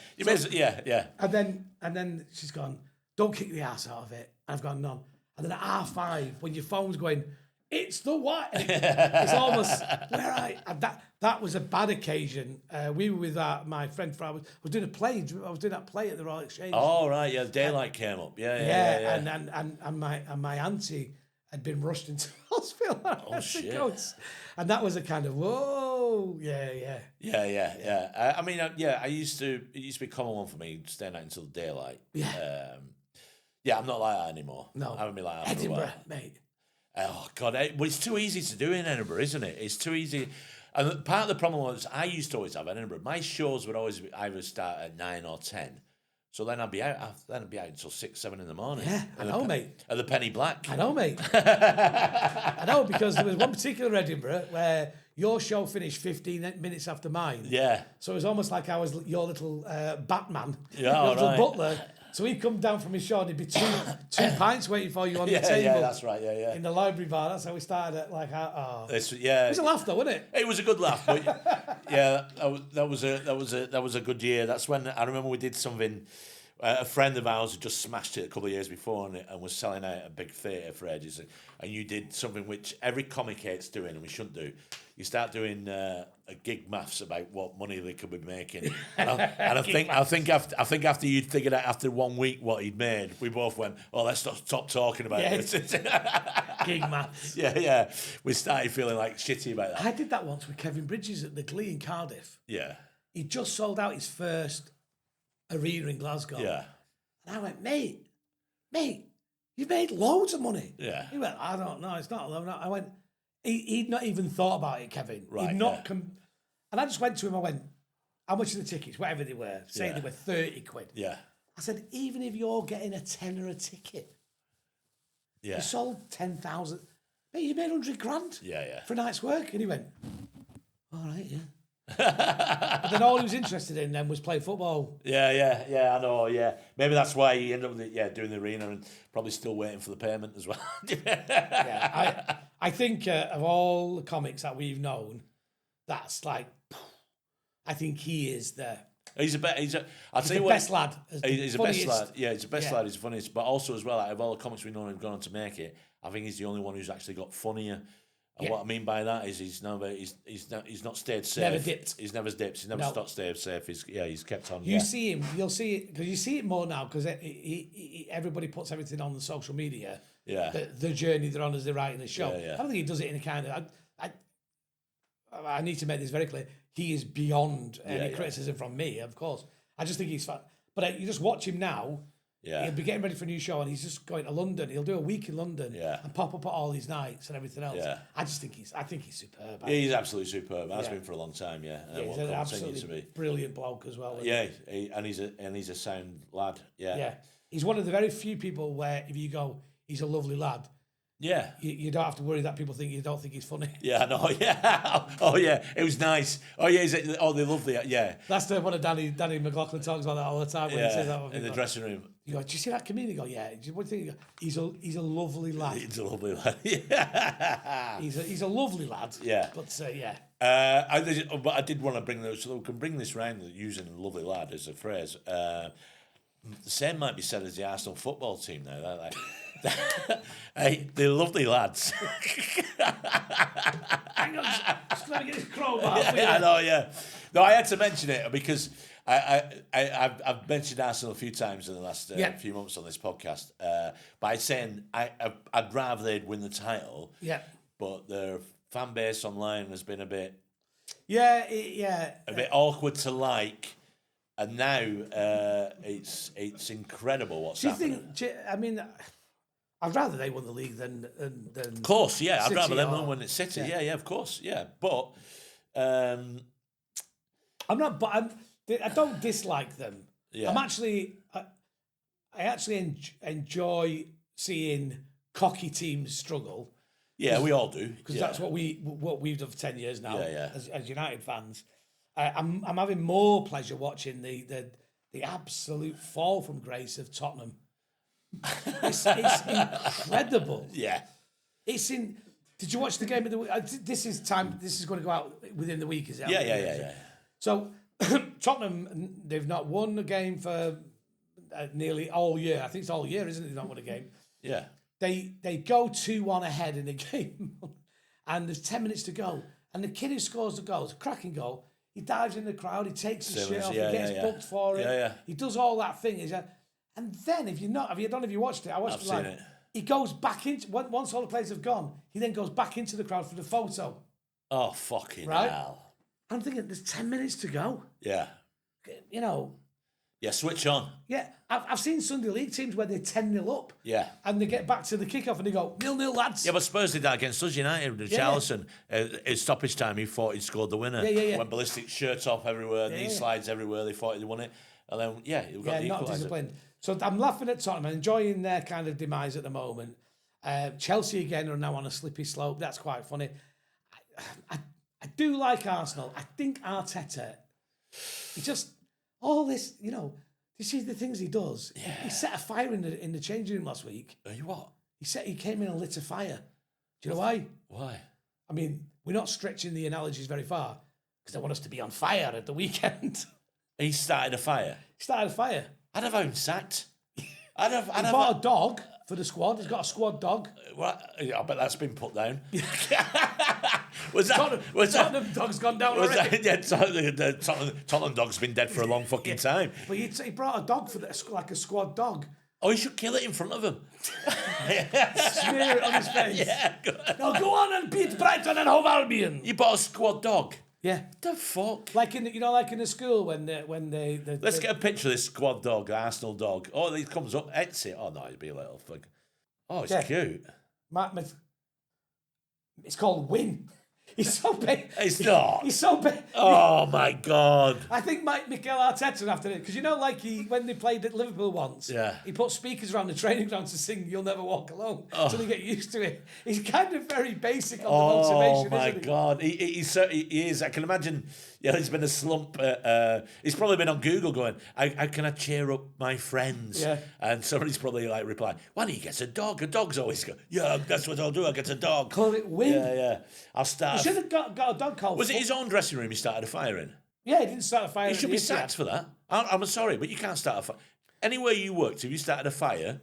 Yeah. And then she's gone, "Don't kick the ass out of it." And I've gone, "None." And then at 5:30, when your phone's going, "It's the what?" It's almost that was a bad occasion. We were with my friend. I was doing a play. I was doing that play at the Royal Exchange. Oh right, yeah. Daylight came up. Yeah. And my auntie had been rushed into hospital. Oh shit! And that was a kind of whoa, yeah. I mean, I used to. It used to be a common one for me staying out until daylight. Yeah. I'm not like that anymore. No, I haven't been like that Edinburgh, for a while. mate. Oh God! Well, it's too easy to do in Edinburgh, isn't it? It's too easy. And part of the problem was I used to always have Edinburgh. My shows would always either start at 9 or 10. So then I'd be out. Then I'd be out until 6, 7 in the morning. Yeah, I know, mate. At the Penny Black. I know, mate. I know, because there was one particular Edinburgh where your show finished 15 minutes after mine. Yeah. So it was almost like I was your little Batman, yeah, your little right. butler. So he'd come down from his show and there'd be two pints waiting for you on the table. Yeah, that's right. Yeah. In the library bar. That's how we started at it It was a laugh though, wasn't it? It was a good laugh, but that was a good year. That's when I remember we did something. A friend of ours had just smashed it a couple of years before and was selling out a big theatre for ages. And you did something which every comic hates doing, and we shouldn't do. You start doing a gig maths about what money they could be making. And I think after you'd figured out after 1 week what he'd made, we both went, "Oh, let's stop talking about this." Gig maths. Yeah. We started feeling like shitty about that. I did that once with Kevin Bridges at the Glee in Cardiff. Yeah. He just sold out his first arena in Glasgow. Yeah. And I went, mate, you've made loads of money. Yeah. He went, "I don't know, it's not low." I went, he'd not even thought about it, Kevin. Right, He'd not and I just went to him, I went, "How much are the tickets?" Whatever they were. Say they were 30 quid. Yeah. I said, "Even if you're getting a tenner a ticket, Yeah. you sold 10,000. Mate, you made 100 grand for a night's work." And he went, "All right, yeah." But then all he was interested in then was playing football. Yeah, I know, yeah. Maybe that's why he ended up doing the arena and probably still waiting for the payment as well. I think of all the comics that we've known, that's like, I think he is the... He's the best lad. He's the best lad. Yeah, he's the best lad. He's the funniest. But also as well, out of all the comics we've known who've gone on to make it, I think he's the only one who's actually got funnier. And what I mean by that is he's not stayed safe. Never dipped. He's never dipped. He's never stopped stayed safe. He's kept on. You see him. You'll see it because you see it more now because everybody puts everything on the social media. Yeah. The journey they're on as they're writing the show. Yeah. I don't think he does it in a kind of. I need to make this very clear. He is beyond any criticism from me, of course. I just think he's fun. But you just watch him now. Yeah. He'll be getting ready for a new show and he's just going to London. He'll do a week in London and pop up at all these nights and everything else. Yeah. I think he's superb. Yeah, he's absolutely superb. Has been for a long time, he's an absolutely brilliant bloke as well. Yeah, and he's a sound lad. Yeah. He's one of the very few people where if you go, he's a lovely lad, Yeah. You don't have to worry that people think you don't think he's funny. Yeah, no, yeah. Oh, yeah, it was nice. Oh, yeah, they love the, yeah. That's the one of Danny McLaughlin talks about that all the time when he says that. In the dressing room. You go, do you see that comedian? You go, yeah. What do you think? He's a lovely lad. He's a lovely lad, yeah. He's a lovely lad. Yeah. But, yeah. But I did want to bring those, so we can bring this round using lovely lad as a phrase. The same might be said as the Arsenal football team now. They're like, hey, they're lovely lads. Hang on, just let me get this crowbar. I know, yeah. No, I had to mention it because I've mentioned Arsenal a few times in the last few months on this podcast by saying I'd rather they'd win the title. Yeah. But their fan base online has been a bit a bit awkward to like. And now it's incredible what's happening. I mean, I'd rather they won the league than of course, yeah. City I'd rather them win at City. Yeah, of course, yeah. But I'm not. But I don't dislike them. Yeah. I actually enjoy seeing cocky teams struggle. Yeah, we all do because that's what we've done for 10 years now. Yeah. As United fans. I'm having more pleasure watching the absolute fall from grace of Tottenham. It's incredible. Yeah. Did you watch the game of the week? This is going to go out within the week, is it? Yeah. So Tottenham, they've not won a game for nearly all year. I think it's all year, isn't it? They've not won a game. Yeah. They go 2-1 ahead in the game, and there's 10 minutes to go, and the kid who scores the goal, it's a cracking goal. He dives in the crowd. He takes his shirt off. He gets booked for it. Yeah. He does all that thing. And then, if you watched it, I watched it live. Seen it. He goes back into once all the players have gone. He then goes back into the crowd for the photo. Oh fucking right? hell! I'm thinking there's 10 minutes to go. Yeah. You know. Yeah, switch on. Yeah, I've seen Sunday League teams where they're 10-0 up. Yeah. And they get back to the kickoff and they go 0-0 lads. Yeah, but Spurs did that against us United. Charlison, at stoppage time, he thought he'd scored the winner. Yeah. Went ballistic, shirts off everywhere, knee slides everywhere. They thought he'd won it. And then, he got the not equaliser. disciplined. So I'm laughing at Tottenham. I'm enjoying their kind of demise at the moment. Chelsea again are now on a slippy slope. That's quite funny. I do like Arsenal. I think Arteta, he just, all this, you see the things he does. Yeah. He set a fire in the changing room last week. What? He came in and lit a fire. Do you know why? Why? I mean, we're not stretching the analogies very far because they want us to be on fire at the weekend. He started a fire. I'd have him sacked. He bought a dog for the squad. He's got a squad dog. Well, I bet that's been put down. Tottenham dog's gone down already. The Tottenham dog's been dead for a long fucking time. But he brought a dog like a squad dog. Oh, he should kill it in front of him. Smear it on his face. Yeah. Now go on and beat Brighton and Hove Albion. You bought a squad dog. Yeah. The fuck? Like in the school when they Let's get a picture of this squad dog, Arsenal dog. Oh, he comes up, Etsy. Oh no, it'd be a little thing. Oh, it's cute. It's called Win. He's so big. It's not. He's so big. Oh my god. I think Mikel Arteta after it because when they played at Liverpool once, he put speakers around the training ground to sing "You'll Never Walk Alone" so they get used to it. He's kind of very basic on the motivation. Oh my isn't he? god, he is. I can imagine. Yeah, there's been a slump. He's probably been on Google going, "How can I cheer up my friends?" Yeah. And somebody's probably like replying, "Why don't you get a dog? A dog's always go. Yeah, that's what I'll do. I'll get a dog. Call it Win. Yeah. I'll start. He should have got a dog called. Was it his own dressing room he started a fire in? Yeah, he didn't start a fire. He should be sacked for that. I'm sorry, but you can't start a fire. Anywhere you worked, if you started a fire,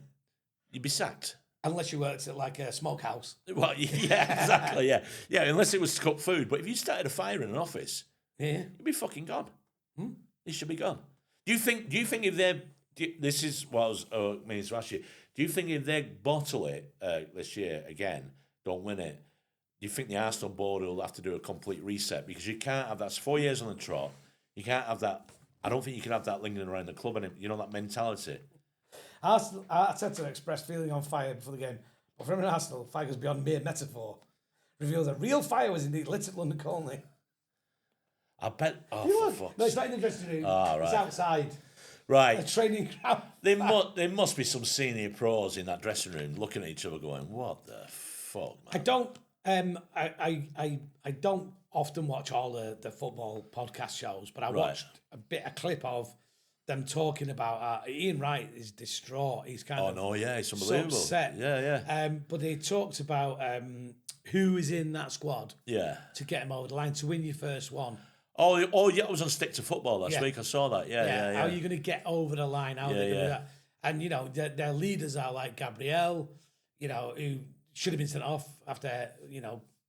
you'd be sacked. Unless you worked at like a smokehouse. Well, yeah, exactly, yeah. Unless it was to cook food. But if you started a fire in an office, you'd be fucking gone. It should be gone. Do you think if they? This is what I was meaning to ask you. Do you think if they bottle it this year again, don't win it? Do you think the Arsenal board will have to do a complete reset? Because you can't have that's 4 years on the trot. You can't have that. I don't think you can have that lingering around the club and that mentality. Arteta expressed feeling on fire before the game, but from an Arsenal, fire goes beyond mere metaphor. Reveals that real fire was indeed lit at London Colney. I bet. Oh, for fuck's no, it's not in the dressing room. Right. It's outside. Right. A training ground. There must be some senior pros in that dressing room looking at each other going, "What the fuck, man. I don't. I don't often watch all the football podcast shows, but I watched a clip of them talking about Ian Wright is distraught. He's kind of It's unbelievable. So upset. Yeah. But they talked about who is in that squad. Yeah. To get him over the line to win your first one. Oh yeah, I was on Stick to Football last week. I saw that. Yeah. How are you going to get over the line? How are they going to do that? And you know their leaders are like Gabriel, who should have been sent off after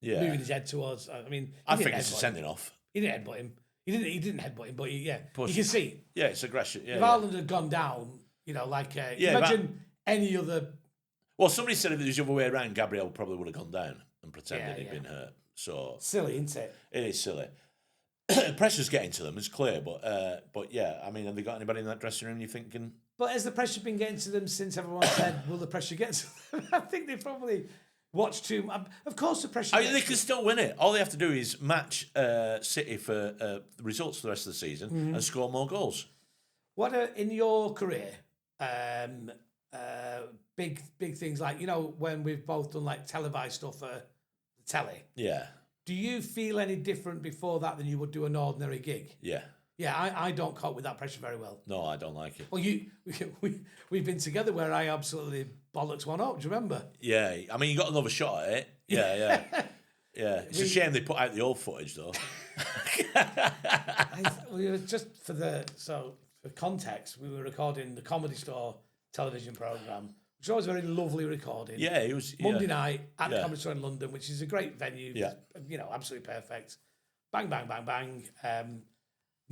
moving his head towards. I mean, I think it's a sending off. He didn't headbutt him. He didn't headbutt him, but you can see. Yeah, it's aggression. Yeah, if Ireland had gone down, imagine any other. Well, somebody said if it was the other way around, Gabriel probably would have gone down and pretended he'd been hurt. So silly, isn't it? It is silly. Pressure's getting to them, it's clear, but yeah, I mean, have they got anybody in that dressing room you think can? But has the pressure been getting to them since everyone said, "Will the pressure get to them?" I think they probably watched too much. Of course, the pressure. I mean, they can still win it. All they have to do is match City for the results for the rest of the season and score more goals. What are in your career? Big things like when we've both done like televised stuff for the telly. Yeah. Do you feel any different before that than you would do an ordinary gig? Yeah. Yeah, I don't cope with that pressure very well. No, I don't like it. Well, we've been together where I absolutely bollocks one up. Do you remember? Yeah, I mean, you got another shot at it. Yeah. It's a shame they put out the old footage though. We were just for context, we were recording the Comedy Store television program, which was a very lovely recording. Yeah, it was Monday night at the Comedy Store in London, which is a great venue. Yeah, absolutely perfect. Bang, bang, bang, bang.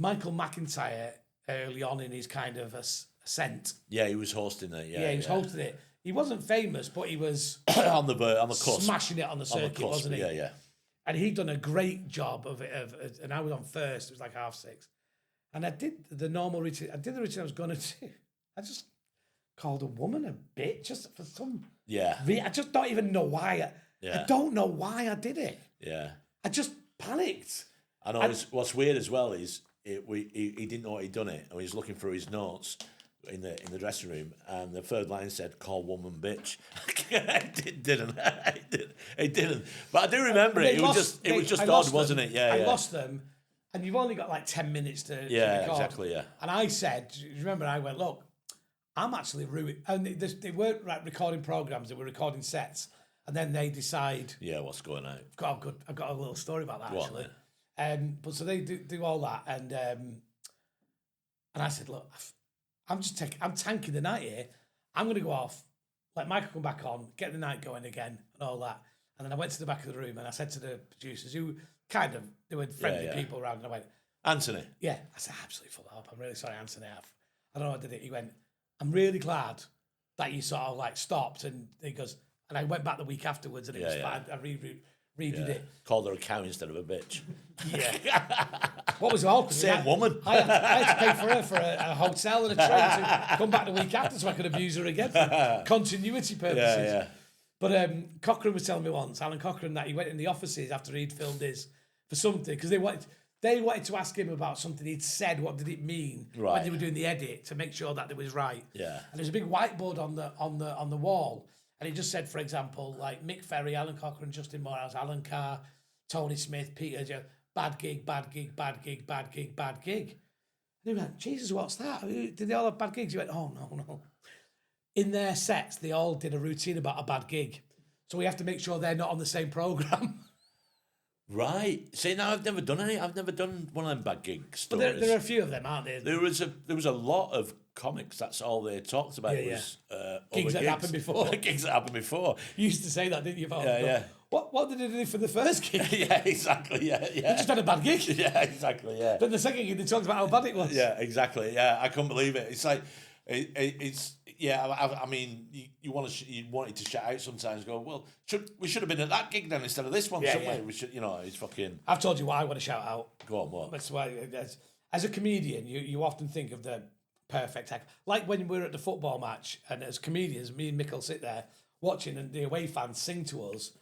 Michael McIntyre early on in his kind of ascent. Yeah, he was hosting it. Yeah, he was hosting it. He wasn't famous, but he was on the cusp, smashing it on the circuit, wasn't he? Yeah. And he'd done a great job of it. And I was on first. It was like 6:30, and I did the normal routine. I did the routine I was going to do. I just called a woman a bitch just for some. Yeah. I just don't even know why. I don't know why I did it. Yeah. I just panicked. I know. What's weird as well is he didn't know he'd done it, and he was looking through his notes in the dressing room, and the third line said "call woman bitch." It didn't. But I do remember it. It was just odd, wasn't it? Yeah. I lost them, and you've only got like 10 minutes to record. Exactly. Yeah. And I said, do you remember? I went, look, I'm actually ruined. And they weren't recording programs; they were recording sets, and then they decide. Yeah, what's going on? I've got a little story about that actually. But so they do all that, and I said, look, I'm tanking the night here. I'm going to go off, let Michael come back on, get the night going again, and all that. And then I went to the back of the room and I said to the producers, who they were friendly people around, and I went, Anthony. Yeah, I said, absolutely full up. I'm really sorry, Anthony. I don't know how I did it. He went, I'm really glad that you sort of like stopped. And he goes, and I went back the week afterwards, and it was fine. I redid it. Called her a cow instead of a bitch. Yeah. What was awkward? Same woman. I had to pay for her for a hotel and a train to come back the week after so I could abuse her again for continuity purposes. Yeah. But Cochrane was telling me once, Alan Cochrane, that he went in the offices after he'd filmed his for something because they wanted to ask him about something he'd said. What did it mean when they were doing the edit to make sure that it was right? Yeah. And there's a big whiteboard on the wall. And he just said, for example, like Mick Ferry, Alan Cochrane, Justin Moorhouse, Alan Carr, Tony Smith, Peter Joe, bad gig, bad gig, bad gig, bad gig, bad gig. And he went, Jesus, what's that? Did they all have bad gigs? He went, oh, no. In their sets, they all did a routine about a bad gig. So we have to make sure they're not on the same programme. Right. See, now I've never done any. I've never done one of them bad gig stories. But there are a few of them, aren't there? There was a lot of comics. That's all they talked about. Was gigs that happened before. Gigs that happened before. You used to say that, didn't you? Yeah. What did they do for the first gig? Yeah, exactly. Yeah. They just had a bad gig. Yeah, exactly. Yeah. Then the second gig, they talked about how bad it was. Yeah, exactly. Yeah, I couldn't believe it. It's like it's. Yeah, I mean, you wanted to shout out sometimes. Go, well, we should have been at that gig then instead of this one. Somewhere we should, it's fucking. I've told you why I want to shout out. Go on, what? That's why, as a comedian, you often think of the perfect act. Like when we're at the football match, and as comedians, me and Mick will sit there watching, and the away fans sing to us,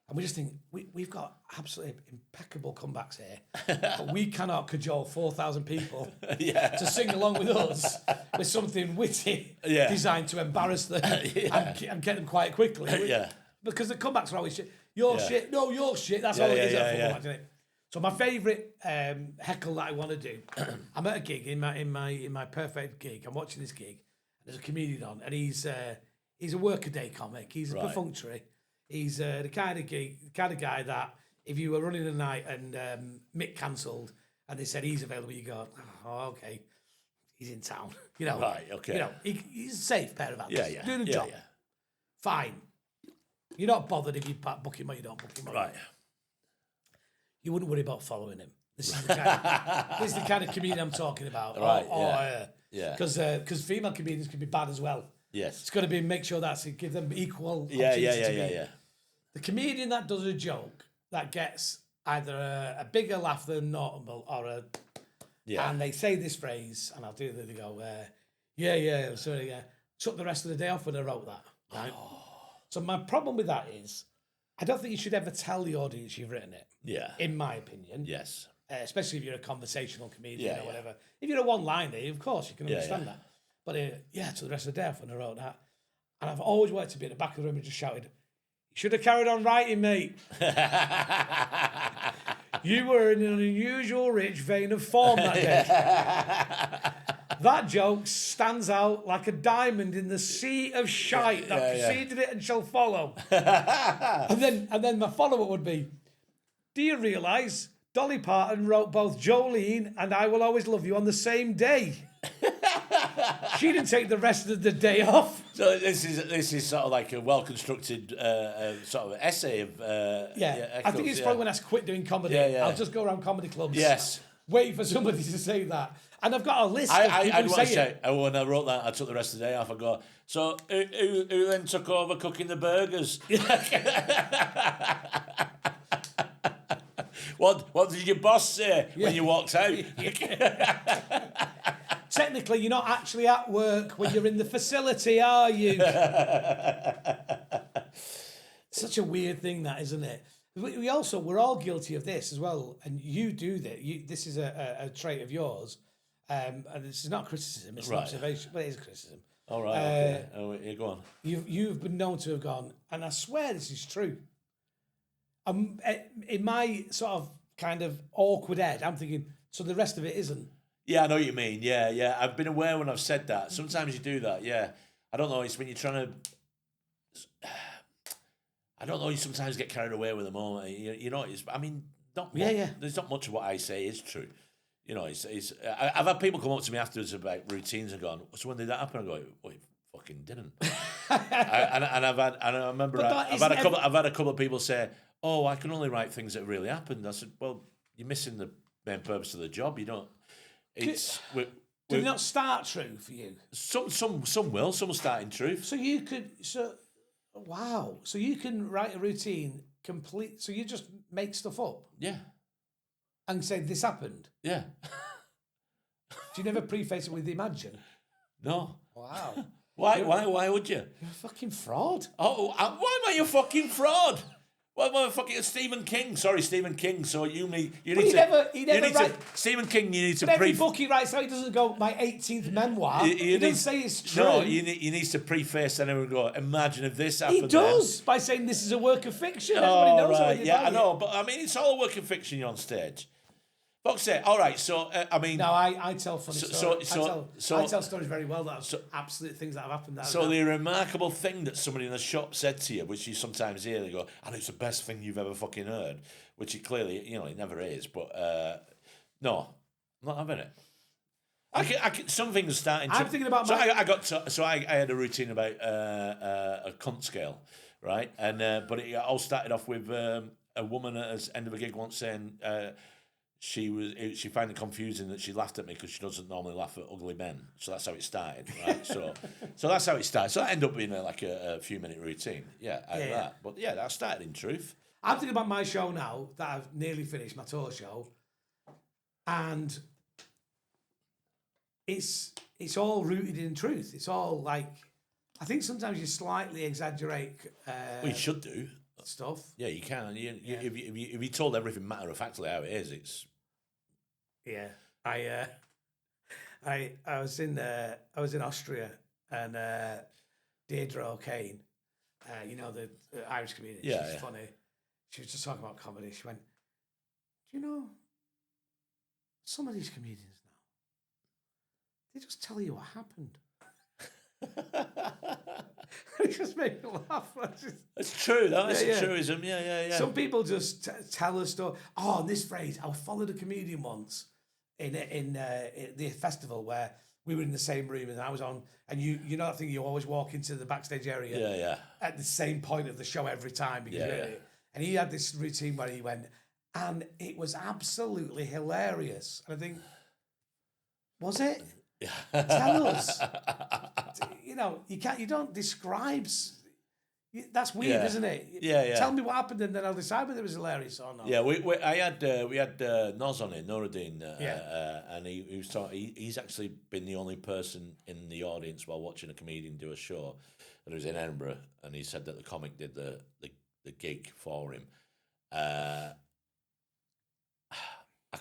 and we just think we've got absolutely impeccable comebacks here, but we cannot cajole 4,000 people to sing along with us with something witty designed to embarrass them and get them quite quickly. because the comebacks are always shit. Your shit, no, your shit. That's all it is at a football match, isn't it? So my favourite heckle that I want to do, I'm at a gig in my perfect gig. I'm watching this gig. There's a comedian on, and he's a workaday comic. He's a perfunctory. He's the kind of guy that if you were running a night and Mick cancelled and they said he's available, you go, oh, okay, he's in town. You know, Right, okay. You know, he's a safe pair of hands. Yeah. Doing the job. Yeah. Fine. You're not bothered if you book him or you don't book him. Right. You wouldn't worry about following him. This is the kind of comedian I'm talking about. Right, Because female comedians can be bad as well. Yes. It's got to be make sure give them equal Yeah. opportunity to be. The comedian that does a joke that gets either a bigger laugh than normal or and they say this phrase, and I'll do it, they go, took the rest of the day off when I wrote that. Right? Oh. So my problem with that is, I don't think you should ever tell the audience you've written it. Yeah. In my opinion. Yes. Especially if you're a conversational comedian or whatever. If you're a one-liner, of course, you can understand that. But to the rest of the day off when I wrote that. And I've always wanted to be at the back of the room and just shouted, you should have carried on writing, mate. You were in an unusual rich vein of form that day. That joke stands out like a diamond in the sea of shite that preceded it and shall follow. and then my follow-up would be, do you realise Dolly Parton wrote both Jolene and I Will Always Love You on the same day? She didn't take the rest of the day off. So this is sort of like a well-constructed sort of essay of... I think it's probably when I quit doing comedy. I'll just go around comedy clubs. Yes. Wait for somebody to say that. And I've got a list of people who say it. When I wrote that, I took the rest of the day off. I go, so who then took over cooking the burgers? What did your boss say when you walked out? Technically, you're not actually at work when you're in the facility, are you? Such a weird thing, that, isn't it? We're all guilty of this as well, and you do that. This is a trait of yours, and this is not criticism; it's an observation, but it is criticism. All right, okay. Go on. You've been known to have gone, and I swear this is true. In my sort of kind of awkward head, I'm thinking, so the rest of it isn't. Yeah, I know what you mean. Yeah. I've been aware when I've said that. Sometimes you do that, yeah. I don't know, it's when you're trying to... I don't know, you sometimes get carried away with the moment. You know, there's not much of what I say is true. You know, I've had people come up to me afterwards about routines and gone, so when did that happen? I go, well, it fucking didn't. I remember I've had a couple of people say, oh, I can only write things that really happened. I said, well, you're missing the main purpose of the job. You don't... Do they not start true for you? Some will. Some will start in truth. So you could... Wow. So you can write a routine complete... So you just make stuff up? Yeah. And say, this happened? Yeah. Do you never preface it with imagine? No. Wow. Why would you? You're a fucking fraud. Oh, why am I a fucking fraud? Well, fucking Stephen King. Sorry, Stephen King. So he never writes. Stephen King, you need to. But every book he writes out, he doesn't go my 18th memoir. He doesn't say it's true. No, he needs to preface and everyone go. Imagine if this happened. He does by saying this is a work of fiction. Everybody knows what you're I know, but I mean, it's all a work of fiction. You're on stage. Fuck's sake. All right, so I mean, no, I tell funny stories. I tell stories very well. That are absolute things that have happened. The remarkable thing that somebody in the shop said to you, which you sometimes hear, they go, and it's the best thing you've ever fucking heard, which it clearly, it never is. But no, I'm not having it. I can. Some things are starting. I'm thinking about. I had a routine about a cunt scale, right? And but it all started off with a woman at the end of a gig once saying. She found it confusing that she laughed at me because she doesn't normally laugh at ugly men. So that's how it started, right? so that's how it started. So that ended up being like a few-minute routine, that. But that started in truth. I'm thinking about my show now that I've nearly finished, my tour show, and it's all rooted in truth. It's all like, I think sometimes you slightly exaggerate. You should do stuff. Yeah, you can. If you told everything matter of factly how it is, it's. Yeah, I was in Austria and Deirdre O'Kane you know, the Irish comedian. Yeah, She's funny. She was just talking about comedy. She went, do you know, some of these comedians now, they just tell you what happened. It just made me laugh. It's true, though. It's a truism. Yeah. Some people just tell a story. Oh, this phrase. I followed a comedian once in the festival where we were in the same room and I was on, and you know that thing, you always walk into the backstage area at the same point of the show every time. And he had this routine where he went, and it was absolutely hilarious. And I think, was it? Tell us. You know, you don't describe. That's weird, isn't it? Yeah. Tell me what happened, and then I'll decide whether it was hilarious or not. Yeah, we had Noz on it, Nuruddin, and he was talking. He's actually been the only person in the audience while watching a comedian do a show, and it was in Edinburgh, and he said that the comic did the gig for him. I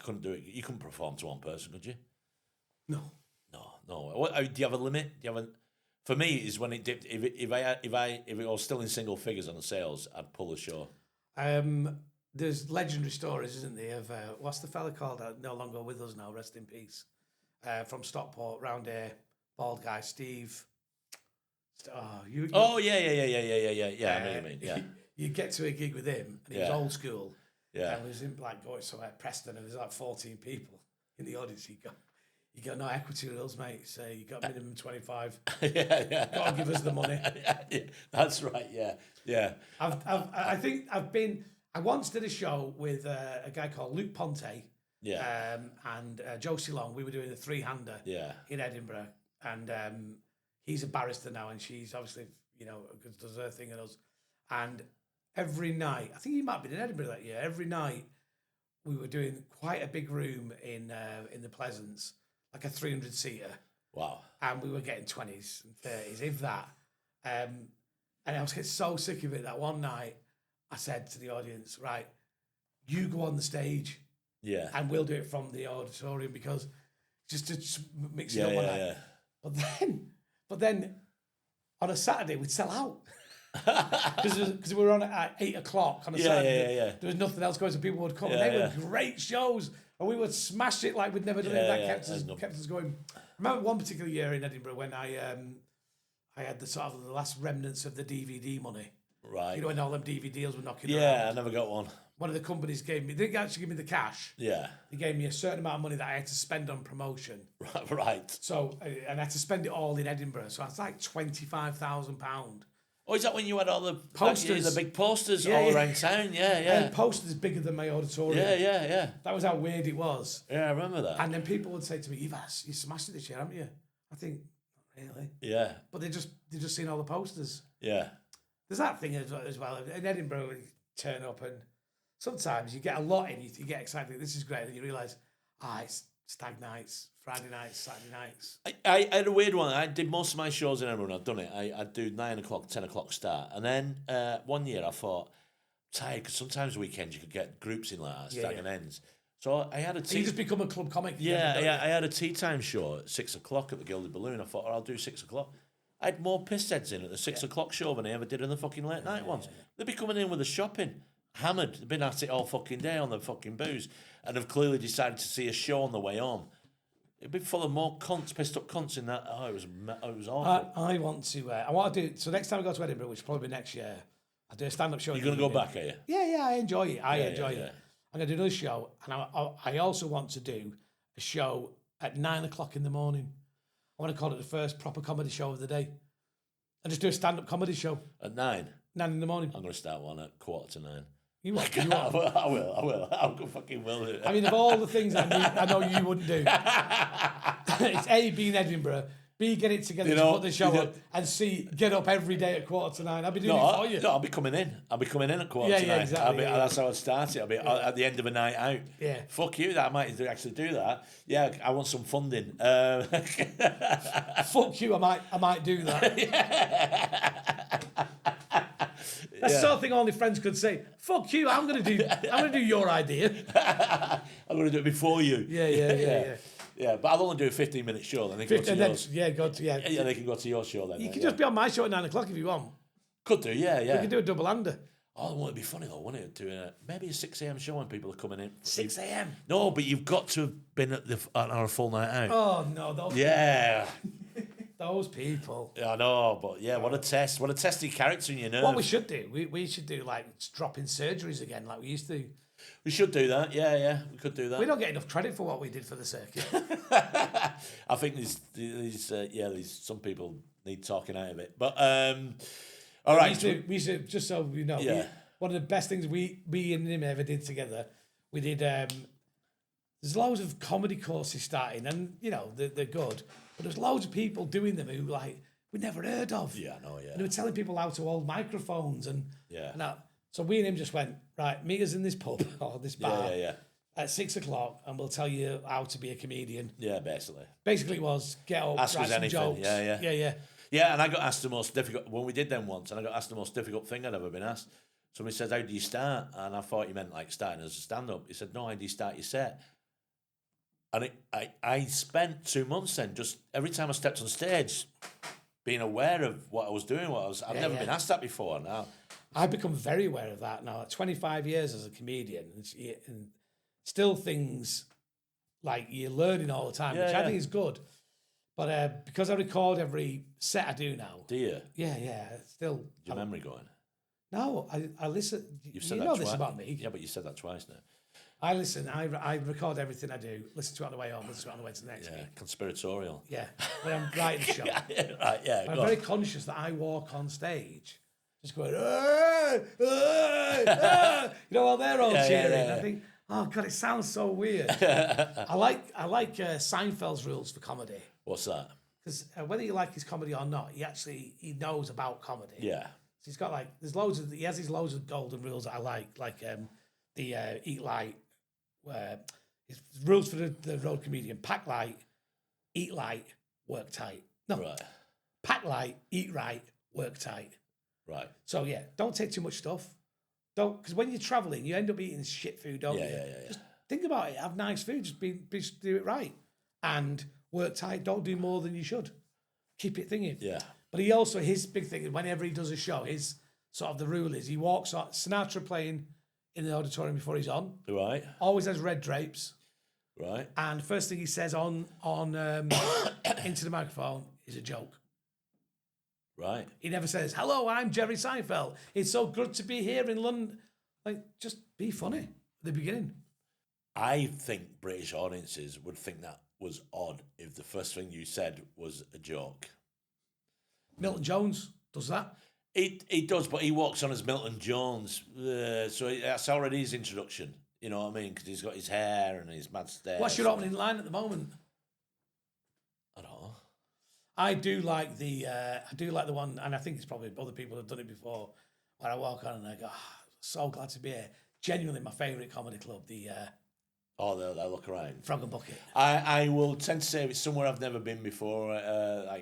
couldn't do it. You couldn't perform to one person, could you? No. What, do you have a limit? Do you have a? For me, is when it dipped. If it was still in single figures on the sales, I'd pull the show. There's legendary stories, isn't there? Of what's the fella called? No longer with us now. Rest in peace. From Stockport, round here, bald guy, Steve. Yeah. I know what you mean. Yeah. You get to a gig with him, and he was old school. Yeah. And he was in like going somewhere, Preston, and there's like 14 people in the audience. You got no equity rules, mate. So you got minimum 25. Yeah. Got to give us the money. Yeah, that's right. Yeah. I once did a show with a guy called Luke Ponte. Yeah. And Josie Long. We were doing a 3-hander. Yeah. In Edinburgh, and he's a barrister now, and she's obviously does her thing and us. And every night, I think he might have been in Edinburgh that year. Every night, we were doing quite a big room in the Pleasance. Like a 300-seater. Wow. And we were getting 20s and 30s, if that. And I was getting so sick of it that one night I said to the audience, right, you go on the stage. Yeah. And we'll do it from the auditorium because just to mix it up one night. Yeah. But then on a Saturday we'd sell out. Because we were on at 8 o'clock on a Saturday. Yeah. There was nothing else going, so people would come. And they were great shows. And we would smash it like we'd never done it. That kept us going. I remember one particular year in Edinburgh when I had the sort of the last remnants of the DVD money. Right. You know, when all them DVD deals were knocking around. Yeah, I never got one. One of the companies gave me, they didn't actually give me the cash. Yeah. They gave me a certain amount of money that I had to spend on promotion. Right. So, and I had to spend it all in Edinburgh. So it's like £25,000. Oh, is that when you had all the posters, the big posters all around town? Yeah. And posters bigger than my auditorium. Yeah. That was how weird it was. Yeah, I remember that. And then people would say to me, you smashed it this year, haven't you? I think, not really. Yeah. But they just seen all the posters. Yeah. There's that thing as well. In Edinburgh, you turn up and sometimes you get a lot in, you get excited, this is great, and you realise, it's stag nights, Friday nights, Saturday nights. I had a weird one. I did most of my shows in Edinburgh, I've done it. I'd do 9 o'clock, 10 o'clock start. And then one year I thought, tired, because sometimes weekends you could get groups in like that, stag and ends. So I had a tea. So you just become a club comic. I had a tea time show at 6 o'clock at the Gilded Balloon. I thought, I'll do 6 o'clock. I had more piss heads in at the 6 o'clock show than I ever did in the fucking late night ones. They'd be coming in with the shopping, hammered. They've been at it all fucking day on the fucking booze, and have clearly decided to see a show on the way home. It'd be full of more cunts, pissed up cunts in that. Oh, it was awful. I want to do. So next time I go to Edinburgh, which will probably be next year, I do a stand-up show. You're going to go back, are you? Yeah, I enjoy it. I enjoy it. I'm going to do another show, and I also want to do a show at 9 o'clock in the morning. I want to call it the first proper comedy show of the day. And just do a stand-up comedy show. At 9? 9 in the morning. I'm going to start one at 8:45. You won't. I will. I fucking will do it. I mean, of all the things I know you wouldn't do, it's A, be in Edinburgh, B, get it together to put the show on, and C, get up every day at 8:45. I'll be doing it for you. No, I'll be coming in. At 8:45. Yeah, exactly. That's how I'd start it. I'll be at the end of a night out. Yeah. Fuck you, I might actually do that. Yeah, I want some funding. Fuck you, I might do that. That's the sort of thing only friends could say. Fuck you, I'm gonna do your idea. I'm gonna do it before you. Yeah. Yeah, but I'll only do a 15-minute show. Then they can go to yours. Yeah, they can go to your show then. You can just be on my show at 9 o'clock if you want. Could do, yeah. We could do a double-hander. Oh, wouldn't it be funny though, wouldn't it? Doing maybe a 6 a.m. show when people are coming in. 6 a.m. No, but you've got to have been on a full night out. Oh no, those those people. Yeah, I know, but yeah, what a test! What a test of character and your nerves. What we should do, we should do like drop-in surgeries again, like we used to. We should do that. Yeah, we could do that. We don't get enough credit for what we did for the circuit. I think these some people need talking out of it, but all right. We should just so you know. Yeah. One of the best things we and him ever did together, we did. There's loads of comedy courses starting, and you know they're good, but there's loads of people doing them who like we never heard of. Yeah, I know. Yeah, and they were telling people how to hold microphones and yeah. And that. So we and him just went right. Meet us in this pub or this bar at 6 o'clock, and we'll tell you how to be a comedian. Yeah, basically. Basically, it was get up, Ask write us some anything. jokes. Yeah. Yeah, and I got asked the most difficult when we did them once, and I got asked the most difficult thing I'd ever been asked. Somebody says, "How do you start?" And I thought he meant like starting as a stand-up. He said, "No, how do you start your set?" And I spent 2 months then just every time I stepped on stage, being aware of what I was doing. I've never been asked that before. Now I've become very aware of that now. 25 years as a comedian, and still things like you're learning all the time, which I think is good. But because I record every set I do now. Do you? Yeah. Still. Is your memory going? No, I listen. You've said you that know twice. this about me. Yeah, but you said that twice now. I listen. I record everything I do. Listen to it on the way home. Listen to it on the way to the next gig. Conspiratorial. Yeah, when I'm writing the show. Right. Yeah. I'm very conscious that I walk on stage, just going, you know, while they're all cheering. I think, oh god, it sounds so weird. I like Seinfeld's rules for comedy. What's that? Because whether you like his comedy or not, he knows about comedy. Yeah. So he's got he has these loads of golden rules that I like the eat light, his rules for the road comedian: pack light, eat light, work tight. No, right. Pack light, eat right, work tight. Right. So yeah, don't take too much stuff. Don't, because when you're traveling, you end up eating shit food, don't you? Yeah. Just think about it. Have nice food. Just do it right, and work tight. Don't do more than you should. Keep it thinking. Yeah. But he also, his big thing is whenever he does a show, his sort of the rule is he walks on, Sinatra playing in the auditorium before he's on. Right. Always has red drapes. Right. And the first thing he says on into the microphone is a joke. Right. He never says, "Hello, I'm Jerry Seinfeld. It's so good to be here in London." Like, just be funny at the beginning. I think British audiences would think that was odd if the first thing you said was a joke. Milton Jones does that. He does, but he walks on as Milton Jones, so that's already his introduction. You know what I mean? Because he's got his hair and his mad stare. What's your opening line at the moment? I don't know. I do like the one, and I think it's probably other people have done it before, where I walk on and I go, so glad to be here. Genuinely my favourite comedy club, the they'll look around. Frog and Bucket. I will tend to say if it's somewhere I've never been before. I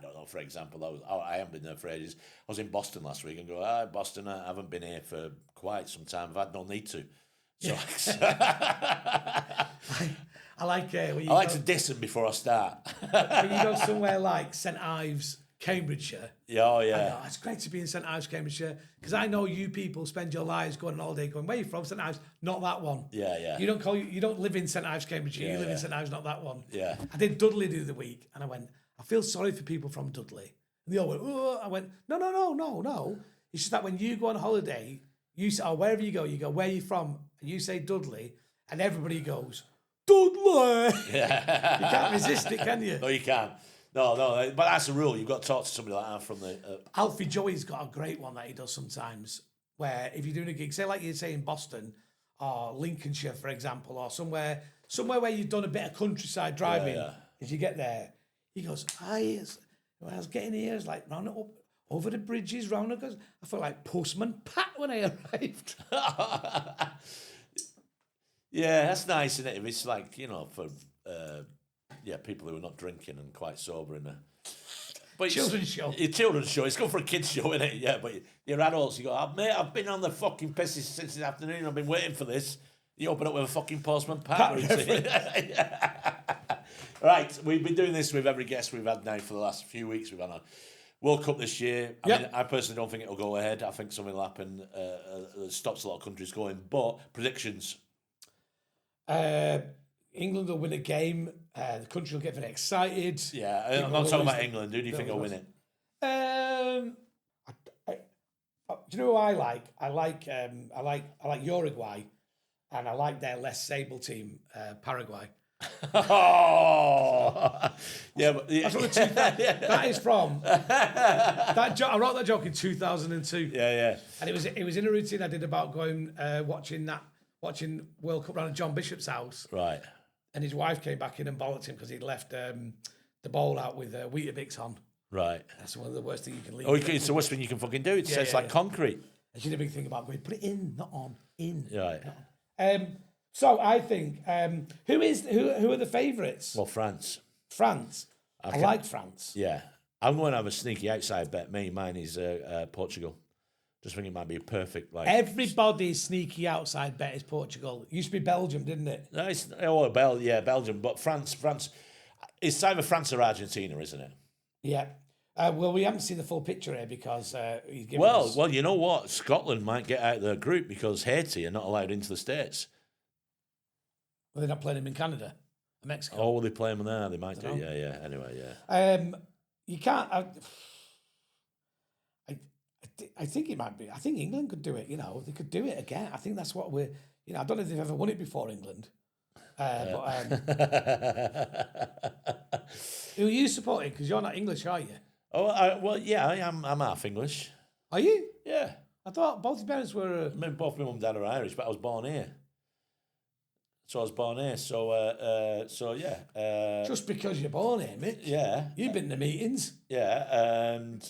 don't know. For example, I haven't been there for ages. I was in Boston last week and go, Boston, I haven't been here for quite some time. I've had no need to. So I like to diss them before I start. when you go somewhere like St Ives, Cambridgeshire. Yeah. It's great to be in St Ives, Cambridgeshire, because I know you people spend your lives going all day going, where are you from? St Ives, not that one. Yeah. You don't live in St Ives, Cambridgeshire. You live in St Ives, not that one. Yeah. I did Dudley the other week, and I went, I feel sorry for people from Dudley. And they all went, oh. I went, no. It's just that when you go on holiday, you say, wherever you go, where are you from? And you say Dudley, and everybody goes, Dudley. Yeah. You can't resist it, can you? No, you can't. No, but that's a rule. You've got to talk to somebody like that from the... Alfie Joey's got a great one that he does sometimes, where if you're doing a gig, say like you say in Boston or Lincolnshire, for example, or somewhere where you've done a bit of countryside driving, as you get there, he goes, when I was getting here, it's like round up over the bridges, round it goes. I felt like Postman Pat when I arrived. Yeah, that's nice, isn't it? If it's like, for people who are not drinking and quite sober in there. But children's show. Your children's show. It's good for a kids' show, isn't it? Yeah, but you're adults. You go, mate, I've been on the fucking pisses since this afternoon. I've been waiting for this. You open up with a fucking Postman Pat routine. Right, we've been doing this with every guest we've had now for the last few weeks we've had on. World Cup this year. I mean, I personally don't think it'll go ahead. I think something will happen that stops a lot of countries going. But predictions. England will win a game. The country will get very excited. Yeah, I'm not talking about England. Who do you think will win it? Do you know who I like? I like Uruguay, and I like their less sable team, Paraguay. Oh, yeah, but That's what that is from. I wrote that joke in 2002. Yeah. And it was in a routine I did about going watching World Cup round at John Bishop's house. Right. And his wife came back in and bollocked him because he'd left the bowl out with Weetabix on. Right. That's one of the worst things you can leave. Oh, it's the worst thing you can fucking do. It's like concrete. And she did a big thing about going, put it in, not on, in. Right. So I think who are the favourites? Well, France. France. I like France. Yeah. I'm going to have a sneaky outside bet. Mine is Portugal. Just think it might be a perfect Everybody's sneaky outside bet is Portugal. It used to be Belgium, didn't it? No, Belgium. But France. It's either France or Argentina, isn't it? Yeah. Well, we haven't seen the full picture here because he's given us... Well, you know what? Scotland might get out of their group because Haiti are not allowed into the States. Well, they're not playing him in Canada or Mexico. Oh, will they play them there? They might do. Yeah. Anyway, you can't... I think it might be... I think England could do it, They could do it again. I think that's what we're... I don't know if they've ever won it before, England. Who are you supporting? Because you're not English, are you? Oh, I am. I'm half English. Are you? Yeah. I thought both your parents were... Both my mum and dad are Irish, but I was born here. So I was born here. So yeah. Just because you're born here, Mick. Yeah. You've been to meetings. Yeah. And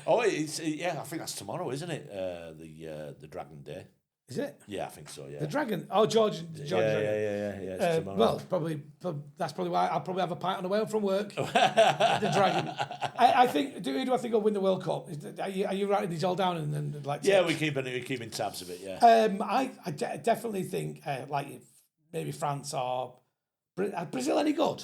I think that's tomorrow, isn't it? The Dragon Day. Is it? Yeah, I think so. Yeah. The Dragon. Oh, George. Yeah. It's tomorrow. Well, that's probably why I'll probably have a pint on the way home from work. The Dragon. I think. Who do I think will win the World Cup? Are you writing these all down and then like? Yeah, we're keeping tabs of it. Yeah. I definitely think maybe France or Brazil any good?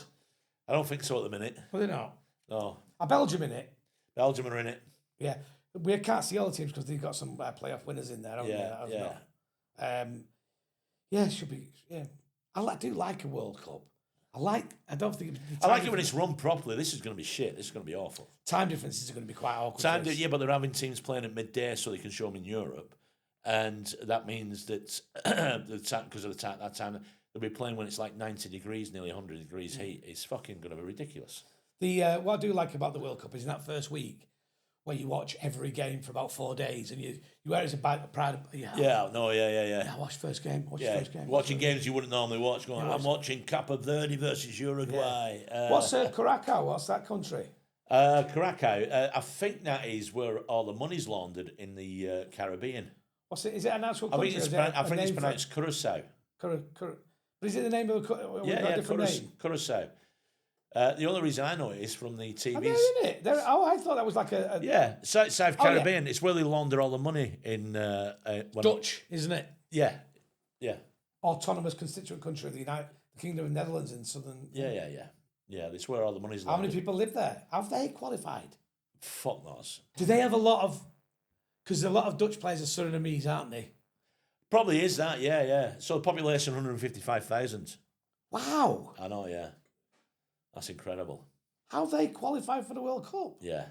I don't think so at the minute. Well, they're not. No. Are Belgium in it? Belgium are in it. Yeah. We can't see all the teams because they've got some playoff winners in there. Yeah, it should be. Yeah, I do like a World Cup. I like it when it's run properly. This is going to be shit. This is going to be awful. Time differences are going to be quite awkward. But they're having teams playing at midday so they can show them in Europe, and that means that because of that time they'll be playing when it's like 90 degrees, nearly 100 degrees heat. It's fucking going to be ridiculous. What I do like about the World Cup is in that first week, where you watch every game for about 4 days, and you wear it as a pride. Yeah. Watch first game. Watching games you wouldn't normally watch. I'm watching Cape Verde versus Uruguay. What's Curacao? What's that country? Curacao. I think that is where all the money's laundered in the Caribbean. What's it? Is it an actual country? I think it's pronounced Curacao. But is it the name of the Curacao. The only reason I know it is from the TVs. Are they in it? I thought that was like a... Yeah, South Caribbean. It's where they launder all the money in... Dutch, isn't it? Yeah. Autonomous constituent country of the Kingdom of Netherlands in southern... Yeah, that's where all the money's laundered. How many people live there? Have they qualified? Fuck knows. Do they have a lot of... Because a lot of Dutch players are Surinamese, aren't they? Probably is that, yeah. So the population, 155,000. Wow. I know, yeah. That's incredible. How they qualify for the World Cup? Yeah.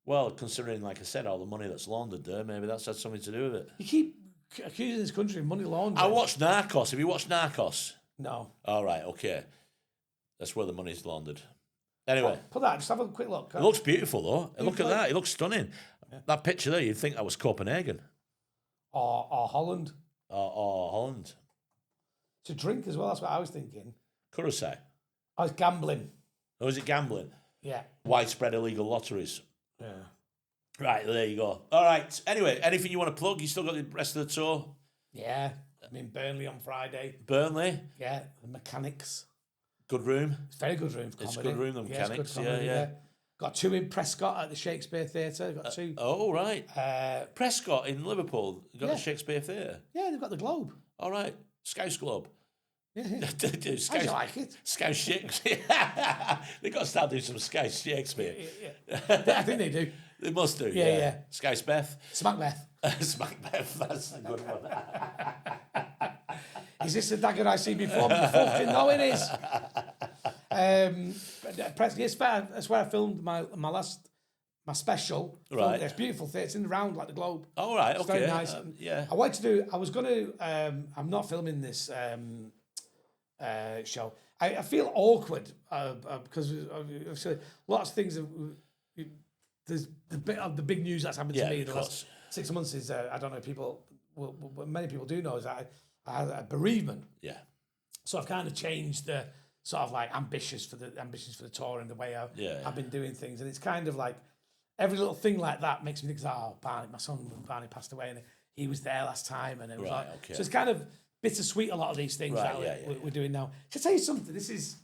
Well, considering, like I said, all the money that's laundered there, maybe that's had something to do with it. You keep accusing this country of money laundering. I watched Narcos. Have you watched Narcos? No. All right, okay. That's where the money's laundered. Anyway. Put that, just have a quick look. It looks beautiful, though. Look at that. It looks stunning. Yeah. That picture there, you'd think that was Copenhagen. Or Holland. Or Holland. To drink as well, that's what I was thinking. Curacao. Oh, it's gambling. Oh, is it gambling? Yeah. Widespread illegal lotteries. Yeah. Right, there you go. All right. Anyway, anything you want to plug? You still got the rest of the tour? Yeah. I'm in Burnley on Friday. Burnley? Yeah. The Mechanics. Good room? It's a very good room for comedy. It's a good room, the Mechanics. Yeah. Got 2 in Prescott at the Shakespeare Theatre. Got 2. Oh, right. Prescott in Liverpool. Got the Shakespeare Theatre. Yeah, they've got the Globe. All right. Scouse Globe. Yeah. How'd you like it? Scouse Shakespeare. They've got to start doing some Scouse Shakespeare. I think they do. They must do. Yeah. Scouse Beth. Smackbeth. Smackbeth, that's a good one. Is this the dagger I see before me? Fucking no, it is. Yes, that's where I filmed my special. Right. It's beautiful theatre. It's in the round like the globe. All right, It's okay. very nice. Yeah. I wanted to do. I was going to. I'm not filming this show. I feel awkward because obviously lots of things. There's the big news that's happened to me in the last 6 months is I don't know if people. Well, many people do know is that I had a bereavement. Yeah. So I've kind of changed the sort of like ambitions for the tour and the way I've been doing things, and it's kind of like every little thing like that makes me think, oh, Barney, my son Barney passed away, and he was there last time, and it was so it's kind of bittersweet. A lot of these things we're doing now. To tell you something, this is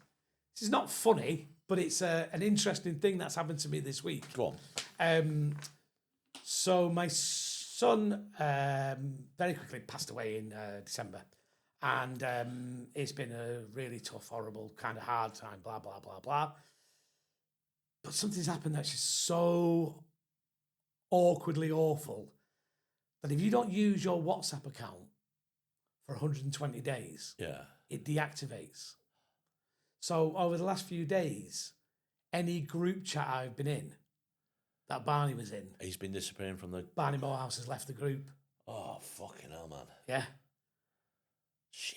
not funny, but it's an interesting thing that's happened to me this week. Go on. So my son very quickly passed away in December. And it's been a really tough, horrible, kind of hard time, blah, blah, blah, blah. But something's happened that's just so awkwardly awful that if you don't use your WhatsApp account for 120 days, it deactivates. So over the last few days, any group chat I've been in that Barney was in... He's been disappearing from the... Barney Moorhouse has left the group. Oh, fucking hell, man. Yeah. Shit.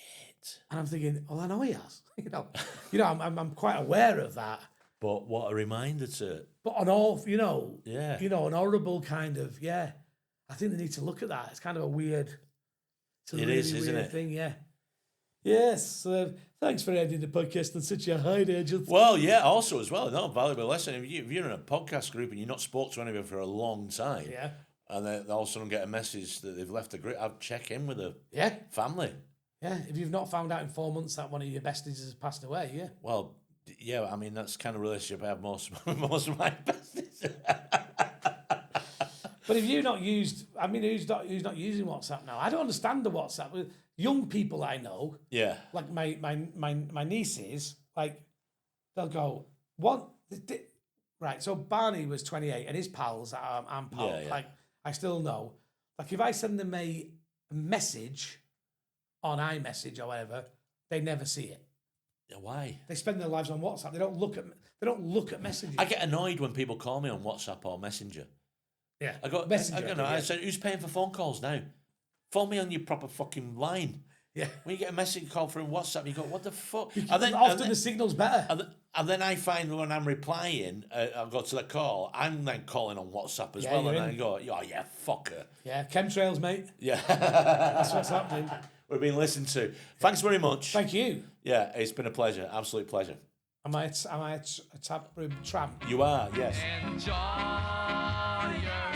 And I'm thinking, well, I know he has. I'm quite aware of that. But what a reminder to... But on all, an horrible kind of, I think they need to look at that. It's kind of a weird... It is, isn't it? Thing, yeah. Yes. Thanks for ending the podcast on such a high note. Well, yeah, also as well, not valuable lesson. If you're in a podcast group and you're not spoke to anybody for a long time, and then all of a sudden get a message that they've left the group, I'd check in with the family. Yeah, if you've not found out in 4 months that one of your besties has passed away, Well, I mean, that's the kind of relationship I have most of my besties. But if you've not used, who's not using WhatsApp now? I don't understand the WhatsApp. Young people I know, like my nieces, like they'll go, what? Right, so Barney was 28, and his pals, I'm pal, like I still know. Like if I send them a message on iMessage or whatever, they never see it. Yeah, why? They spend their lives on WhatsApp. They don't look at messages. I get annoyed when people call me on WhatsApp or Messenger. Yeah, I got Messenger. I said, who's paying for phone calls now? Phone me on your proper fucking line. Yeah. When you get a message call from WhatsApp, you go, what the fuck? Often the signal's better. And then I find when I'm replying, I'll go to the call, I'm then calling on WhatsApp as well. And I go, oh, yeah, fucker. Yeah, chemtrails, mate. Yeah. That's what's happening. We're being listened to. Thanks very much. Thank you. Yeah, it's been a pleasure. Absolute pleasure. Am I a tap room tramp? You are, yes. Enjoy your